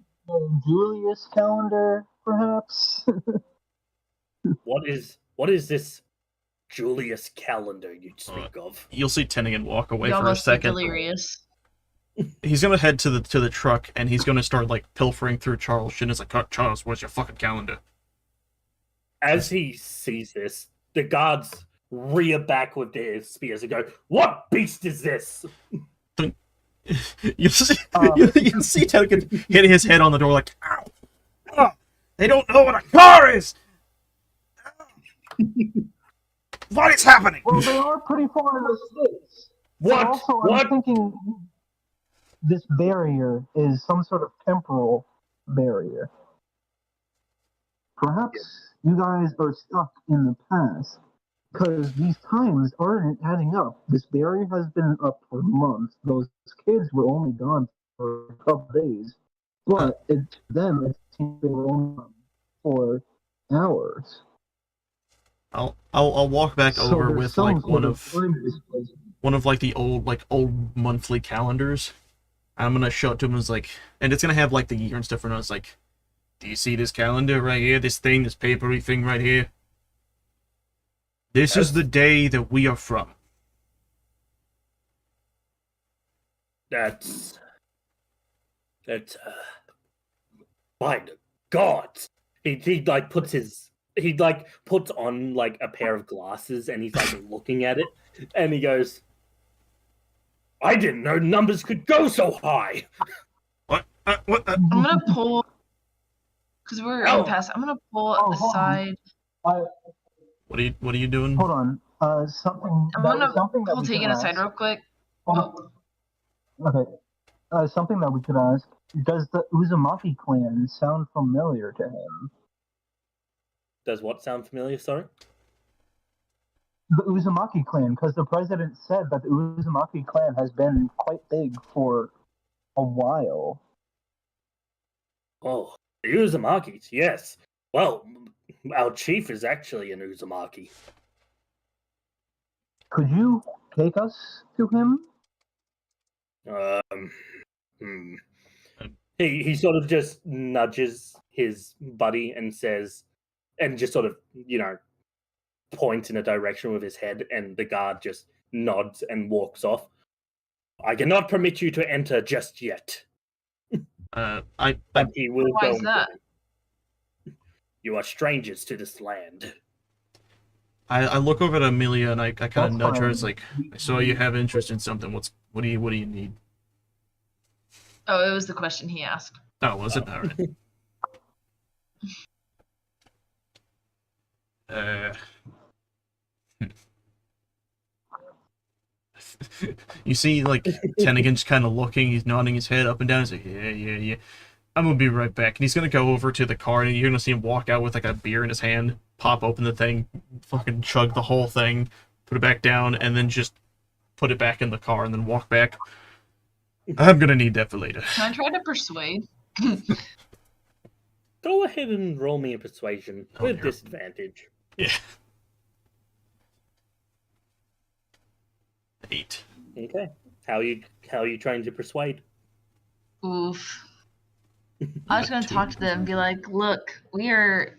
S4: Julius calendar, perhaps?
S3: What is this Julius calendar you speak of?
S2: You'll see Tennigan walk away
S1: You
S2: for a second.
S1: Delirious.
S2: He's gonna head to the truck and he's gonna start pilfering through Charles' shit. It's Charles, where's your fucking calendar?
S3: As he sees this, the guards rear back with their spears and go, "What beast is this?"
S2: You see Tennigan hitting his head on the door ow! Oh, they don't know what a car is! What is happening?
S4: Well, they are pretty far in the States.
S3: What?
S4: Also,
S3: What?
S4: I'm thinking this barrier is some sort of temporal barrier. Perhaps you guys are stuck in the past, because these times aren't adding up. This barrier has been up for months. Those kids were only gone for a couple days, but to them it seems they were only gone for hours.
S2: I'll walk back
S4: So
S2: over
S4: there's
S2: with
S4: some
S2: like
S4: sort of time displacement.
S2: one of like the old monthly calendars. I'm gonna show it to him as like, and it's gonna have like the year and stuff. And I was like, do you see this calendar right here? This thing, this papery thing right here. This is the day that we are from.
S3: That's by the gods. He like puts on like a pair of glasses and he's like looking at it and he goes, I didn't know numbers could go so high.
S2: What?
S1: I'm gonna pull, because we're in past. I'm gonna pull aside.
S2: What are you doing?
S4: Hold on. Something.
S1: I'm gonna
S4: something that
S1: pull
S4: we
S1: Tegan
S4: could
S1: aside
S4: ask.
S1: real quick.
S4: Oh. Okay. Something that we could ask. Does the Uzumaki clan sound familiar to him?
S3: Does what sound familiar? Sorry.
S4: The Uzumaki clan, because the president said that the Uzumaki clan has been quite big for a while.
S3: Oh, the Uzumakis, yes. Well, our chief is actually an Uzumaki.
S4: Could you take us to him?
S3: He sort of just nudges his buddy and says, and just sort of, points in a direction with his head, and the guard just nods and walks off. I cannot permit you to enter just yet. But he will
S1: Why
S3: go.
S1: is that?
S3: You are strangers to this land.
S2: I look over at Amelia and I kind of
S4: That's
S2: nudge her.
S4: fine.
S2: It's like, I saw you have interest in something. What do you need?
S1: Oh, it was the question he asked.
S2: Oh, was it? All right. You see, like, Tennigan just kind of looking. He's nodding his head up and down. He's like, yeah. I'm gonna be right back. And he's gonna go over to the car, and you're gonna see him walk out with like a beer in his hand, pop open the thing, fucking chug the whole thing, put it back down, and then just put it back in the car, and then walk back. I'm gonna need that for later.
S1: Can I try to persuade?
S3: Go ahead and roll me a persuasion with
S2: dear.
S3: disadvantage.
S2: Yeah. 8.
S3: Okay. How are you trying to persuade?
S1: Oof. I was gonna talk to them and be like, look, we are,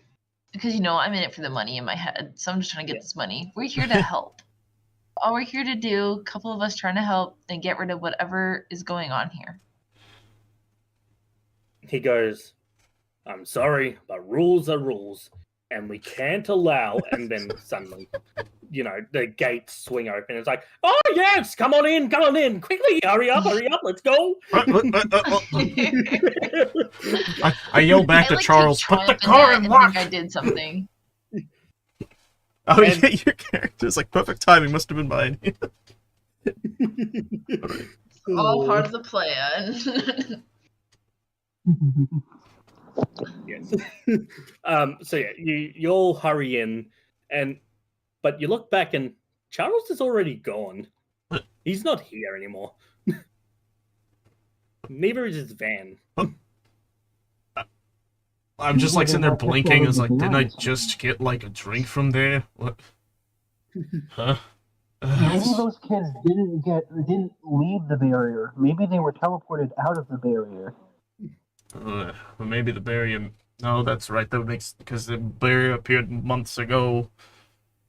S1: because I'm in it for the money in my head, so I'm just trying to get this money. We're here to help. All we're here to do, a couple of us trying to help and get rid of whatever is going on here.
S3: He goes, I'm sorry, but rules are rules, and we can't allow, and then suddenly, the gates swing open. It's like, oh yes, come on in, quickly, hurry up, let's go.
S2: I yell back to Charles, put the car in lock!
S1: I think I did something.
S2: Oh, yeah, your character's like, perfect timing, must have been mine.
S1: All part of the plan.
S3: Yes. So yeah, you all hurry in, but you look back and Charles is already gone. He's not here anymore. Neither is his van.
S2: I'm just like sitting there blinking. It's like, didn't I just get like a drink from there? What? Huh?
S4: Maybe those kids didn't leave the barrier. Maybe they were teleported out of the barrier.
S2: Well, maybe the barrier. No, that's right. That makes, because the barrier appeared months ago.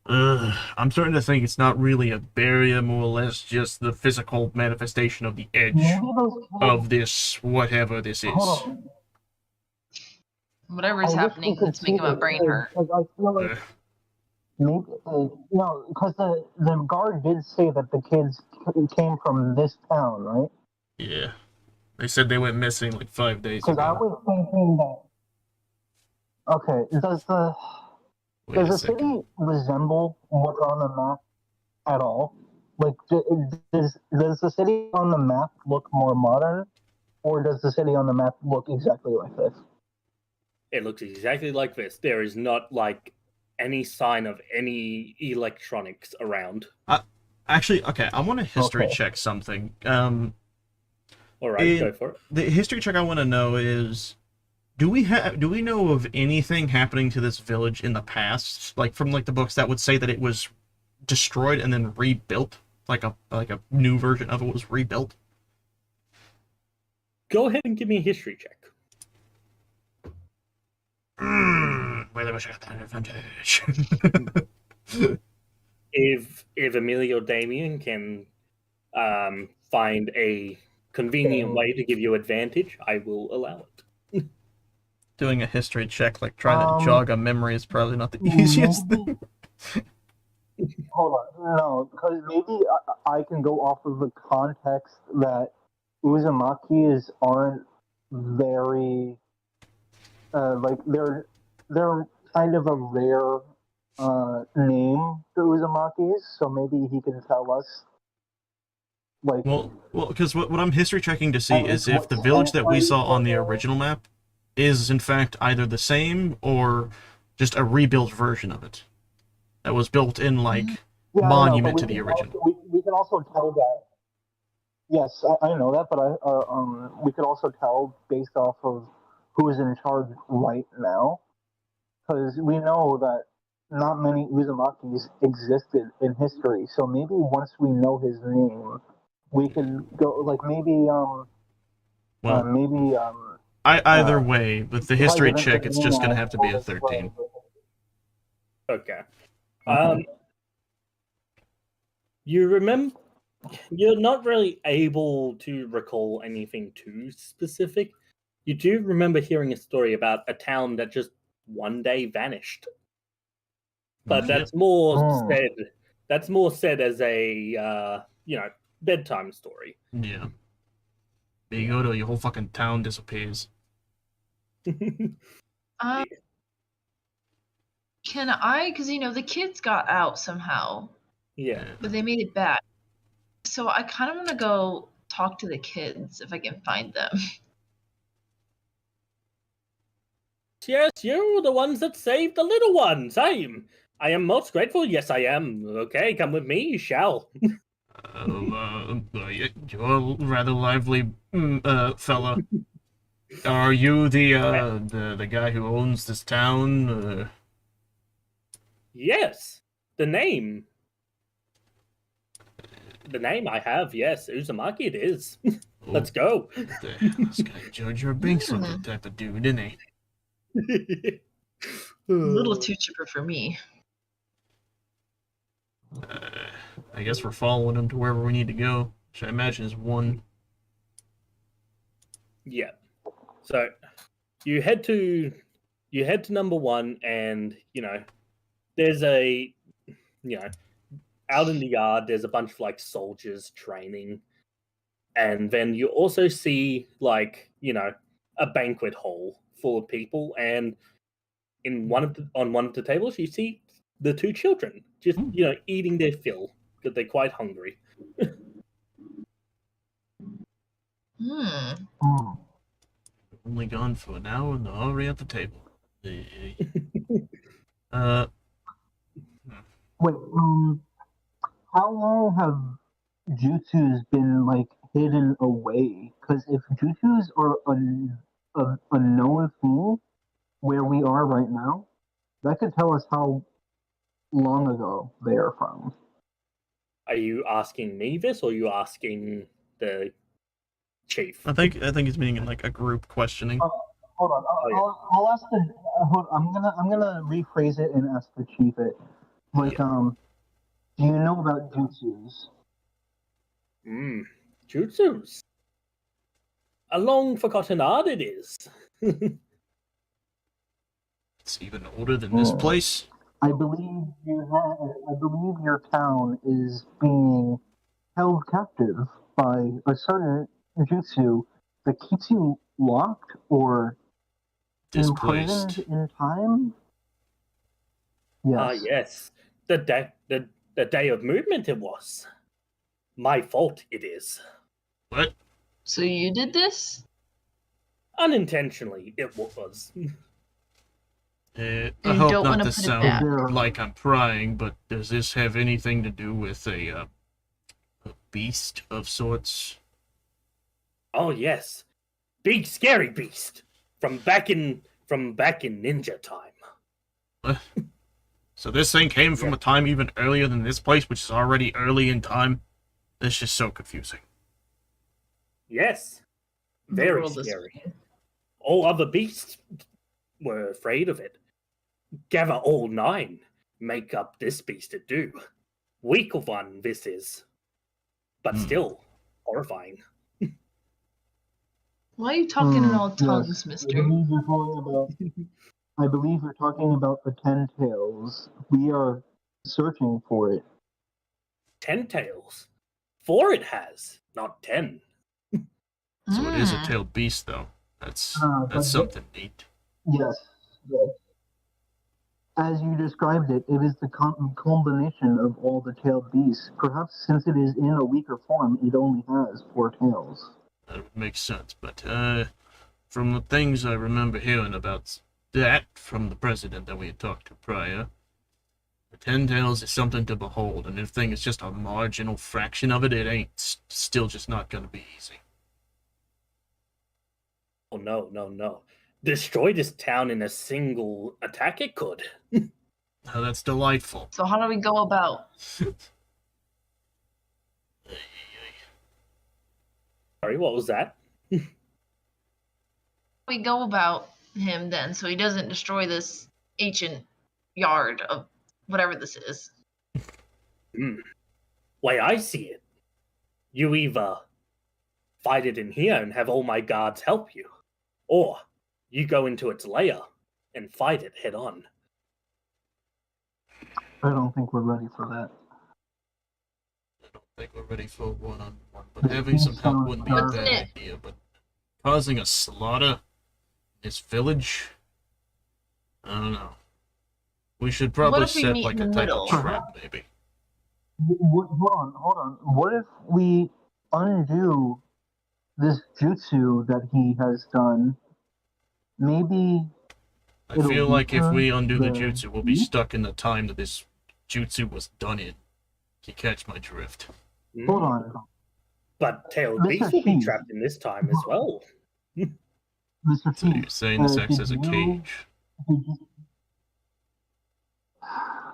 S2: I'm starting to think it's not really a barrier, more or less just the physical manifestation of the edge of this, whatever this is.
S4: Hold on.
S1: Whatever is happening, it's making my brain hurt.
S4: I feel like maybe, because the guard did say that the kids came from this town, right?
S2: Yeah. They said they went missing like 5 days ago.
S4: Because I was thinking that. Okay, does the city resemble what's on the map at all? Like, does the city on the map look more modern, or does the city on the map look exactly like this?
S3: It looks exactly like this. There is not like any sign of any electronics around.
S2: Actually, okay, I want to history
S4: Okay.
S2: check something.
S3: All right, go for it.
S2: The history check I want to know is, do we know of anything happening to this village in the past, like from like the books that would say that it was destroyed and then rebuilt, like a new version of it was rebuilt?
S3: Go ahead and give me a history check.
S2: Where wish I got that advantage.
S3: If Emilio Damien can find a convenient way to give you advantage, I will allow it.
S2: Doing a history check, like trying to jog a memory, is probably not the easiest thing.
S4: Hold on, no, because maybe I can go off of the context that Uzumakis aren't very, like they're kind of a rare name to Uzumakis, so maybe he can tell us. Like,
S2: Well, because what I'm history checking to see
S4: And
S2: is
S4: it's
S2: if the
S4: what
S2: village that we saw on the
S4: translates
S2: original map is in fact either the same or just a rebuilt version of it that was built in like
S4: yeah,
S2: monument to the original.
S4: We can also tell that. Yes, I know that, but we could also tell based off of who's in charge right now, because we know that not many Uzumakis existed in history. So maybe once we know his name, we could go like
S2: Well,
S4: maybe
S2: either way, with the history
S4: President
S2: check, it's just gonna
S4: Medina
S2: have to be a
S4: or
S2: 13.
S3: Okay.
S4: Okay.
S3: You remember? You're not really able to recall anything too specific. You do remember hearing a story about a town that just one day vanished. But
S2: Yep.
S3: that's more
S4: Hmm.
S3: said. That's more said as a bedtime story.
S2: Yeah. There you go to your whole fucking town disappears.
S1: Can I? Because the kids got out somehow,
S3: Yeah.
S1: but they made it back. So I kind of want to go talk to the kids if I can find them.
S3: Yes, you're the ones that saved the little ones. I am most grateful. Yes, I am. Okay, come with me, you shall.
S2: You're a rather lively fella. Are you the guy who owns this town?
S3: Yes, the name. The name I have, yes, Uzumaki it is. Let's go.
S2: This guy Jojo Binks looking type of dude, isn't he?
S1: A little too chipper for me.
S2: I guess we're following him to wherever we need to go, which I imagine is one.
S3: Yeah. So you head to number one, and there's a out in the yard there's a bunch of like soldiers training, and then you also see like a banquet hall full of people, and on one of the tables you see the two children just eating their fill because they're quite hungry.
S2: Only gone for an hour and they're already at the table.
S4: Wait, how long have jutsus been like hidden away? Because if jutsus are a known thing where we are right now, that could tell us how long ago they are from.
S3: Are you asking me this, or are you asking the chief?
S2: I think he's meaning in like a group questioning.
S4: Hold on, I'll ask the. I'm gonna rephrase it and ask the chief it. Like, do you know about jutsus?
S3: Jutsus. A long forgotten art it is.
S2: It's even older than this place.
S4: I believe your town is being held captive by a certain jutsu that keeps you locked or
S2: Displaced.
S4: imprisoned in time. Yes.
S3: Yes. The day of movement it was. My fault it is.
S2: What?
S1: So you did this?
S3: Unintentionally it was.
S2: I
S1: you
S2: hope
S1: don't
S2: not
S1: wanna
S2: to
S1: put it
S2: sound
S1: back.
S2: like I'm prying, but does this have anything to do with a beast of sorts?
S3: Oh yes, big scary beast from back in ninja time.
S2: So this thing came from a time even earlier than this place, which is already early in time? It's just so confusing.
S3: Yes,
S1: The
S3: very
S1: world is
S3: scary.
S1: weird.
S3: All other beasts were afraid of it. Gather all 9, make up this beast to do. Weak one this is, but still horrifying.
S1: Why are you talking in all tongues,
S4: Yes.
S1: mister?
S4: I believe you're talking about the 10 tails. We are searching for it.
S3: 10 tails. 4 it has, not 10.
S2: So it is a
S1: Mm.
S2: tailed beast, though. That's
S4: but
S2: something neat.
S4: Yes. As you described it, it is the combination of all the tailed beasts. Perhaps since it is in a weaker form, it only has 4 tails.
S2: That would make sense, but from the things I remember hearing about that from the president that we had talked to prior, the 10 tails is something to behold, and if thing is just a marginal fraction of it, it ain't still just not gonna be easy.
S3: Oh no. Destroy this town in a single attack it could.
S2: Oh, that's delightful.
S1: So how do we go about?
S3: Sorry, what was that?
S1: We go about him then, so he doesn't destroy this ancient yard of whatever this is.
S3: Way I see it, you either fight it in here and have all my guards help you, or you go into its lair and fight it head on.
S4: I don't think we're ready for that.
S2: I don't think we're ready for one-on-one, but having some help wouldn't be a
S1: Wasn't
S2: bad
S1: it?
S2: idea, but causing a slaughter in this village? I don't know. We should probably
S1: if we
S2: set
S1: meet
S2: like
S1: in
S2: a
S1: the
S2: type
S1: middle?
S2: of trap, maybe.
S4: Hold on. What if we undo this jutsu that he has done? Maybe
S2: I feel like if we undo the
S4: the
S2: jutsu, we'll be stuck in the time that this jutsu was done in. You catch my drift.
S4: Hold on.
S3: But tailed
S4: Mr.
S3: beast will be
S4: Sheep.
S3: trapped in this time as well.
S4: Mr.
S2: So
S4: Sheep,
S2: you're saying this acts
S4: did
S2: as a
S4: you-
S2: cage?
S4: did you-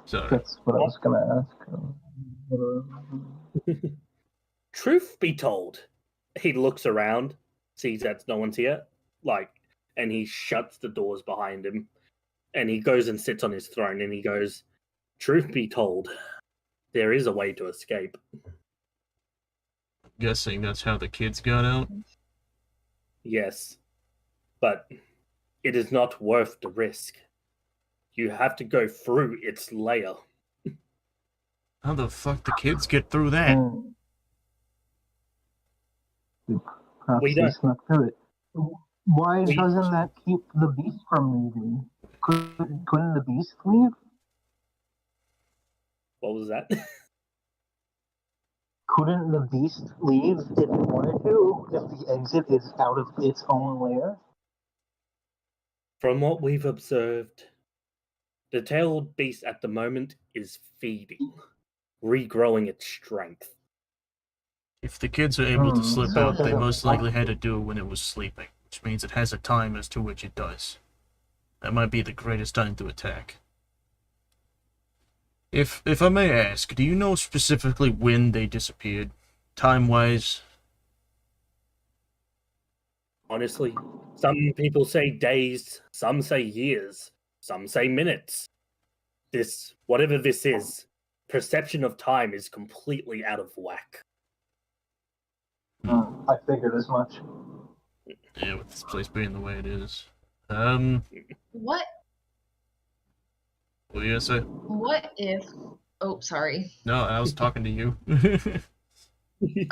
S2: Sorry.
S4: That's what I was gonna ask.
S3: Truth be told, he looks around, sees that no one's here, and he shuts the doors behind him, and he goes and sits on his throne, and he goes, "Truth be told, there is a way to escape."
S2: Guessing that's how the kids got out?
S3: Yes, but it is not worth the risk. You have to go through its lair.
S2: How the fuck the kids get through that?
S4: Perhaps
S3: We
S4: they
S3: don't-
S4: snuck through it. Why
S3: We-
S4: doesn't that keep the beast from leaving? Couldn't the beast leave?
S3: What was that?
S4: Couldn't the beast leave if it wanted to? If the exit is out of its own lair?
S3: From what we've observed, the tailed beast at the moment is feeding, regrowing its strength.
S2: If the kids are able to slip
S4: so
S2: out, they
S4: there's a-
S2: most likely had to do it when it was sleeping, which means it has a time as to which it does. That might be the greatest time to attack. If I may ask, do you know specifically when they disappeared, time-wise?
S3: Honestly, some people say days, some say years, some say minutes. Whatever this is, perception of time is completely out of whack.
S4: I figured as much.
S2: Yeah, with this place being the way it is.
S1: What
S2: What were you gonna say?
S1: what if oh sorry.
S2: No, I was talking to you.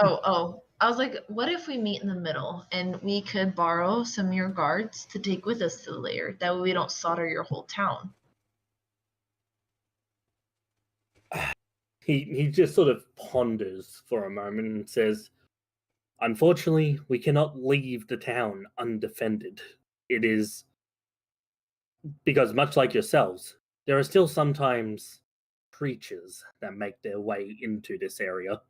S1: Oh. I was like, what if we meet in the middle and we could borrow some of your guards to take with us to the lair? That way we don't slaughter your whole town.
S3: He just sort of ponders for a moment and says, "Unfortunately, we cannot leave the town undefended. It is because much like yourselves, there are still sometimes creatures that make their way into this area.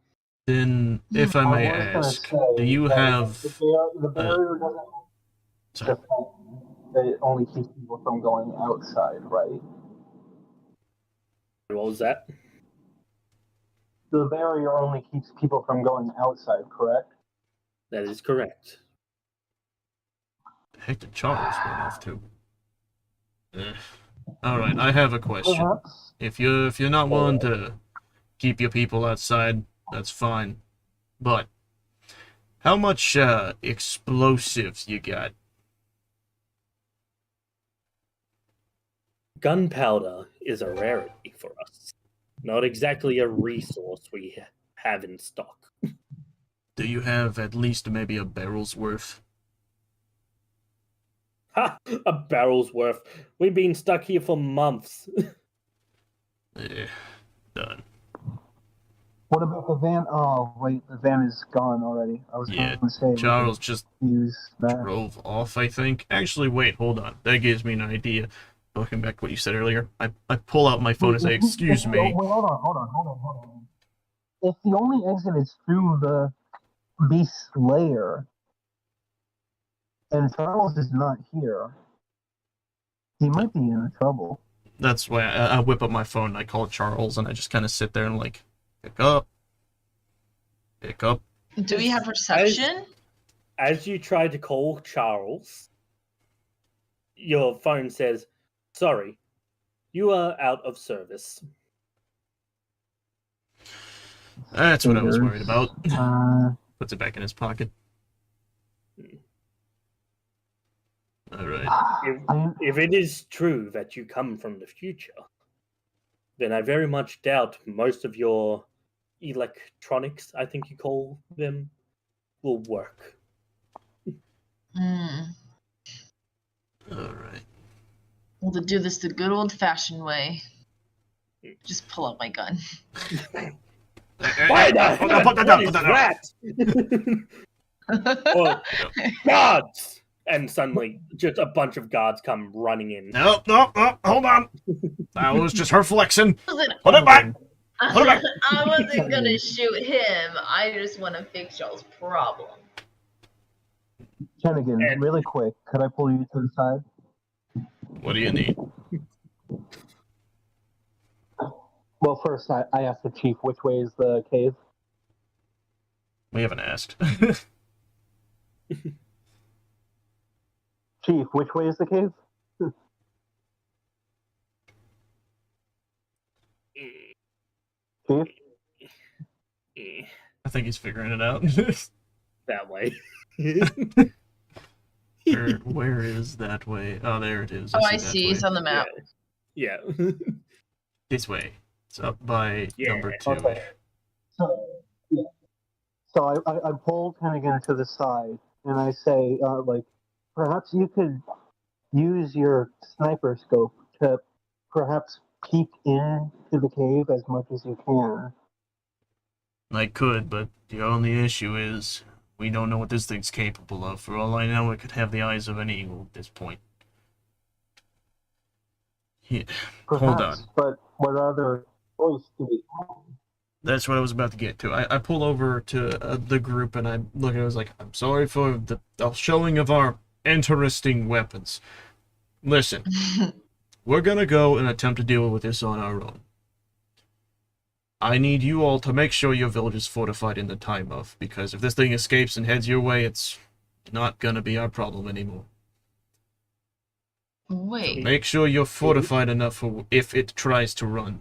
S2: Then, if I may
S4: was gonna
S2: ask,
S4: say
S2: do you
S4: that
S2: have...
S4: the barrier doesn't
S2: Sorry.
S4: that it only keeps people from going outside, right?
S3: What was that?
S4: The barrier only keeps people from going outside, correct?
S3: That is correct.
S2: The heck did Charles run off to? Alright, I have a question.
S4: Perhaps.
S2: If you're not willing to keep your people outside, that's fine. But how much explosives you got?
S3: Gunpowder is a rarity for us. Not exactly a resource we have in stock.
S2: Do you have at least maybe a barrel's worth?
S3: Ha! A barrel's worth. We've been stuck here for months.
S2: Done.
S4: What about the van? Oh, wait, the van is gone already. I was
S2: Yeah,
S4: going to say
S2: Charles just
S4: use that.
S2: drove off, I think. Actually, wait, hold on. That gives me an idea. Looking back to what you said earlier, I pull out my phone and say, excuse me.
S4: Wait, hold on. If the only exit is through the beast's lair, and Charles is not here, he might be in trouble.
S2: That's why I whip up my phone and I call Charles and I just kind of sit there and like, pick up.
S1: Do we have perception?
S3: As you try to call Charles, your phone says, "Sorry, you are out of service."
S2: That's what I was worried about. Puts it back in his pocket. Alright.
S3: If it is true that you come from the future, then I very much doubt most of your electronics, I think you call them, will work.
S1: Hmm.
S2: Alright.
S1: Well, to do this the good old-fashioned way, just pull out my gun.
S3: Why not? What is that? Oh, guards! And suddenly, just a bunch of guards come running in.
S2: Nope, hold on. That was just her flexing. Put it back! Put it back!
S1: I wasn't gonna shoot him. I just want to fix y'all's problem.
S4: Kennigan, really quick, could I pull you to the side?
S2: What do you need?
S4: Well, first, I asked the chief which way is the cave.
S2: We haven't asked.
S4: Chief, which way is the cave? Chief?
S2: I think he's figuring it out.
S3: That way.
S2: Where is that way? Oh, there it is.
S1: Oh, I see. It's on the map.
S3: Yeah.
S2: This way. It's up by number 2.
S4: Okay. So I pull Kennigan to the side, and I say, perhaps you could use your sniper scope to perhaps peek into the cave as much as you can.
S2: I could, but the only issue is we don't know what this thing's capable of. For all I know, it could have the eyes of an eagle at this point. Yeah.
S4: Perhaps,
S2: Hold on.
S4: But what other choice do we have?
S2: That's what I was about to get to. I pull over to the group and I look at it. I was like, I'm sorry for the showing of our interesting weapons. Listen, we're gonna go and attempt to deal with this on our own. I need you all to make sure your village is fortified in the time of, because if this thing escapes and heads your way, it's not gonna be our problem anymore.
S1: Wait.
S2: So make sure you're fortified enough for if it tries to run.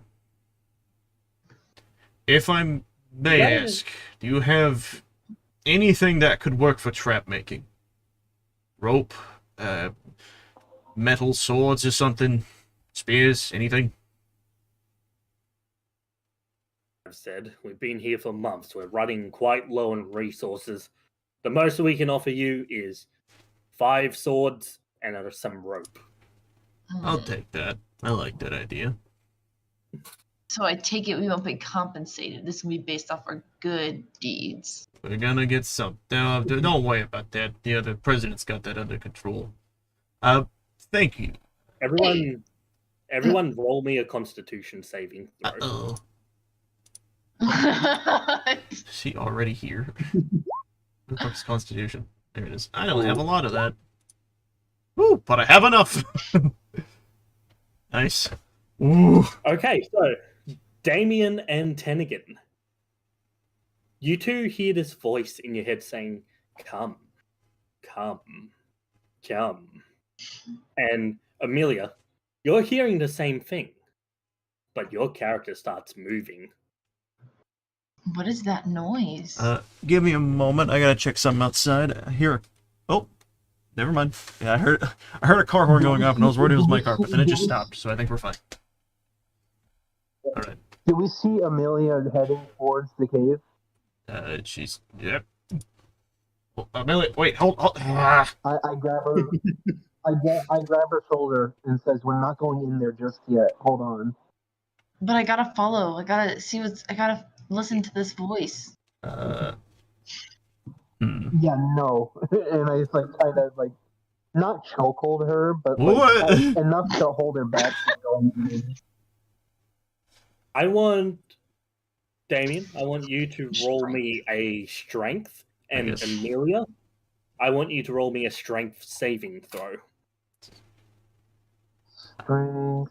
S2: If I may ask, do you have anything that could work for trap making? Rope, metal swords or something? Spears, anything?
S3: I've said, we've been here for months. We're running quite low on resources. The most we can offer you is 5 swords and some rope.
S2: I'll take that. I like that idea.
S1: So I take it we won't be compensated. This will be based off our good deeds.
S2: We're gonna get some. Don't worry about that. The president's got that under control. Thank you.
S3: Everyone, roll me a Constitution saving throw.
S2: Uh-oh. Is he already here? Who the fuck's Constitution? There it is. I don't have a lot of that. Woo, but I have enough! Nice. Ooh.
S3: Okay, so Damien and Tennigan. You two hear this voice in your head saying, "Come, come, come." And Amelia, you're hearing the same thing, but your character starts moving.
S1: What is that noise?
S2: Give me a moment. I gotta check something outside. I hear. Oh, never mind. Yeah, I heard a car horn going off, and I was worried it was my car, but then it just stopped. So I think we're fine. All right.
S4: Do we see Amelia heading towards the cave?
S2: She's yep. Oh, Amelia, wait, hold. Ah.
S4: I grab her. I grab her shoulder and says, "We're not going in there just yet. Hold on."
S1: But I gotta follow. I gotta see what's. I gotta listen to this voice.
S4: Yeah, no. And I just like kind of like not chokehold her, but like, enough to hold her back.
S3: I want Damien. I want you to roll me a strength, and Amelia, I want you to roll me a strength saving throw.
S2: I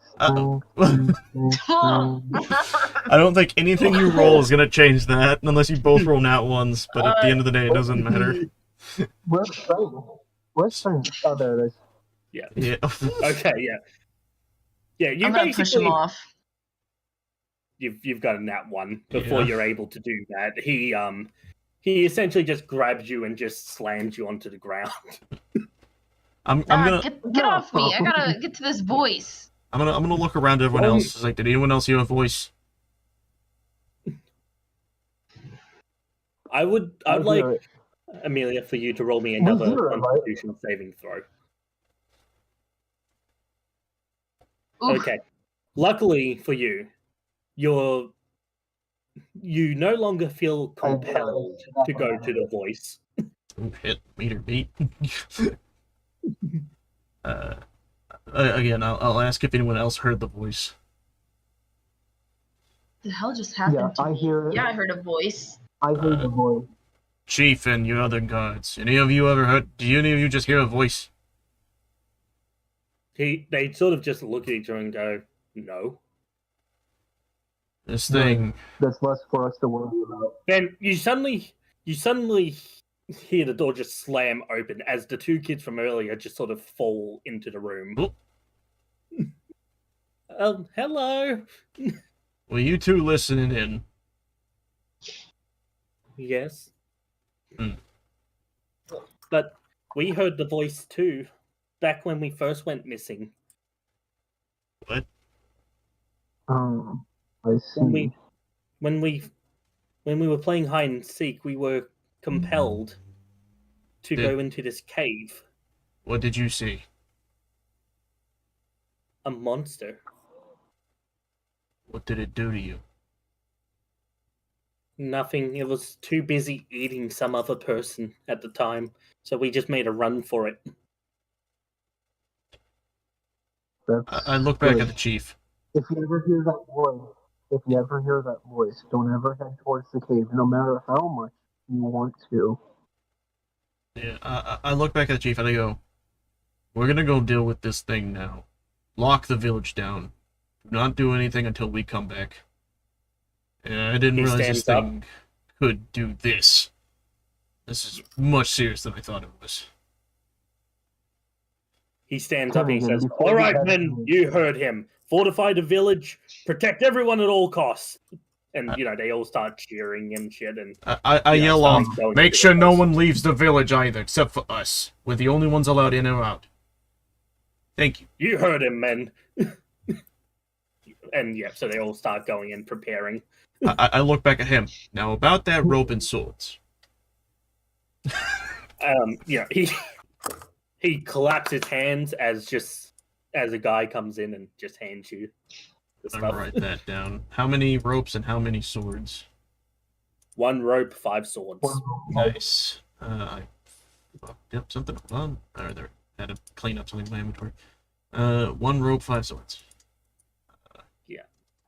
S2: don't think anything you roll is gonna change that, unless you both roll nat ones. But at the end of the day, it doesn't matter.
S4: Where's strength? Where's strength? Oh, there it is.
S3: Yeah.
S2: Yeah.
S3: Okay. Yeah. Yeah. You
S1: I'm gonna push him off.
S3: You've got a nat one before you're able to do that. He essentially just grabs you and just slams you onto the ground.
S2: I'm gonna
S1: get off me. I gotta get to this voice.
S2: I'm gonna look around at everyone else. It's like, did anyone else hear a voice?
S3: I'd like Amelia for you to roll me another Constitution saving throw. Oof. Okay. Luckily for you, you no longer feel compelled to go to the voice.
S2: Oh shit, meter beat. Again, I'll ask if anyone else heard the voice.
S1: The hell just happened?
S4: Yeah, I hear.
S1: Yeah, I heard a voice.
S4: I heard the voice.
S2: Chief and your other guards. Any of you ever heard? Do any of you just hear a voice?
S3: They sort of just look at each other and go, "No."
S2: This thing.
S4: That's less for us to worry about.
S3: Then you suddenly hear the door just slam open as the two kids from earlier just sort of fall into the room. Hello.
S2: Were you two listening in?
S3: Yes. But we heard the voice too, back when we first went missing.
S2: What?
S4: I see.
S3: When we were playing hide and seek, we were compelled to go into this cave.
S2: What did you see?
S3: A monster.
S2: What did it do to you?
S3: Nothing. It was too busy eating some other person at the time, so we just made a run for it.
S2: I look back at the chief.
S4: If you ever hear that voice, don't ever head towards the cave, no matter how much you want to.
S2: Yeah, I look back at the chief and I go, we're gonna go deal with this thing now. Lock the village down. Do not do anything until we come back. I didn't realize this thing could do this. This is much serious than I thought it was.
S3: He stands up and he says, "All right, men, you heard him. Fortify the village, protect everyone at all costs." And, they all start cheering and shit. And
S2: I yell off, "Make sure no one leaves the village either, except for us. We're the only ones allowed in or out." Thank you.
S3: You heard him, men. And, so they all start going and preparing.
S2: I look back at him. Now, about that rope and swords.
S3: He claps his hands as a guy comes in and just hands you the stuff.
S2: I'll write that down. How many ropes and how many swords?
S3: 1 rope, 5 swords.
S2: Nice. I fucked up something. Hold on. I had to clean up something in my inventory. 1 rope, 5 swords.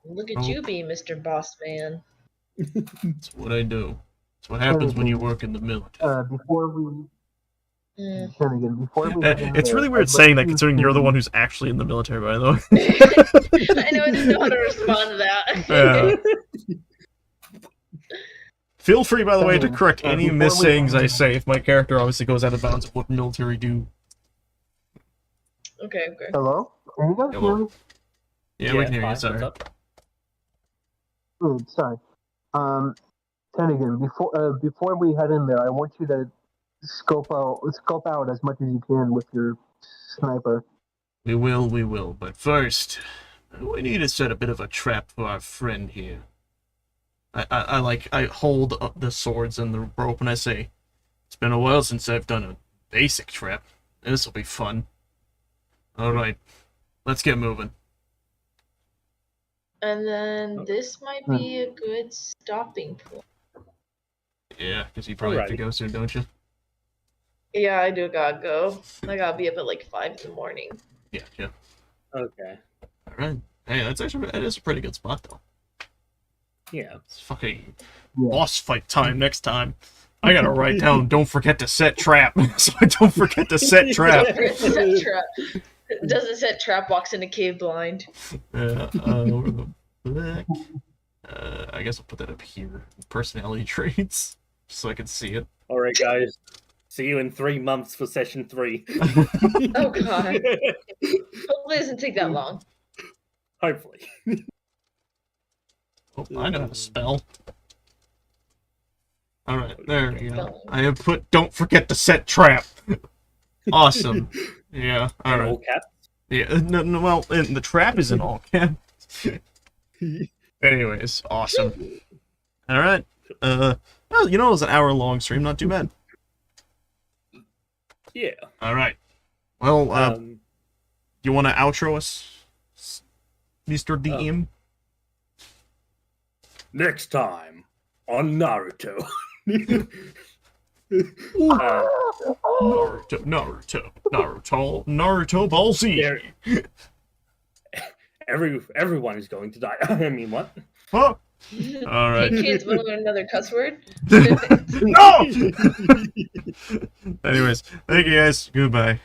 S1: Look at you be Mr. Boss Man.
S2: That's what I do. That's what happens when you work in the military.
S4: Before we
S2: It's really weird saying that, considering you're the one who's actually in the military, by the
S1: way. I know, I didn't know how to respond to that.
S2: Feel free, by the way, to correct any missayings I say if my character obviously goes out of bounds of what military do.
S1: Okay.
S4: Hello? Can you guys hear me?
S2: Yeah, we can hear you, sorry.
S4: Sorry. Kennigan, before we head in there, I want you to scope out as much as you can with your sniper.
S2: We will. But first, we need to set a bit of a trap for our friend here. I hold up the swords and the rope and I say, it's been a while since I've done a basic trap. This'll be fun. Alright, let's get moving.
S1: And then this might be a good stopping point.
S2: Yeah, because you probably have to go soon, don't you?
S1: Yeah, I do gotta go. I gotta be up at like 5 in the morning.
S2: Yeah.
S3: Okay.
S2: Alright. Hey, that is a pretty good spot, though.
S3: Yeah.
S2: It's fucking boss fight time next time. I gotta write down, don't forget to set trap, so I don't forget to set trap.
S1: Doesn't set trap, walks in a cave blind.
S2: Over the back. I guess I'll put that up here. Personality traits, so I can see it.
S3: Alright, guys. See you in 3 months for session 3.
S1: Oh, God. Hopefully it doesn't take that long.
S3: Hopefully.
S2: Oh, I know how to spell. Alright, there we go. I have put, don't forget to set trap. Awesome. Yeah, alright.
S3: All caps?
S2: Yeah, no, well, and the trap is in all caps. Anyways, awesome. Alright. Well, you know, it was an hour-long stream, not too bad.
S3: Yeah.
S2: Alright. Well, you want to outro us, Mr. DM?
S3: Next time on Naruto.
S2: Naruto Ball Z.
S3: Everyone is going to die. I mean, what?
S2: Huh? All right.
S1: Hey kids, want to learn another cuss word?
S2: No! Anyways, thank you guys. Goodbye.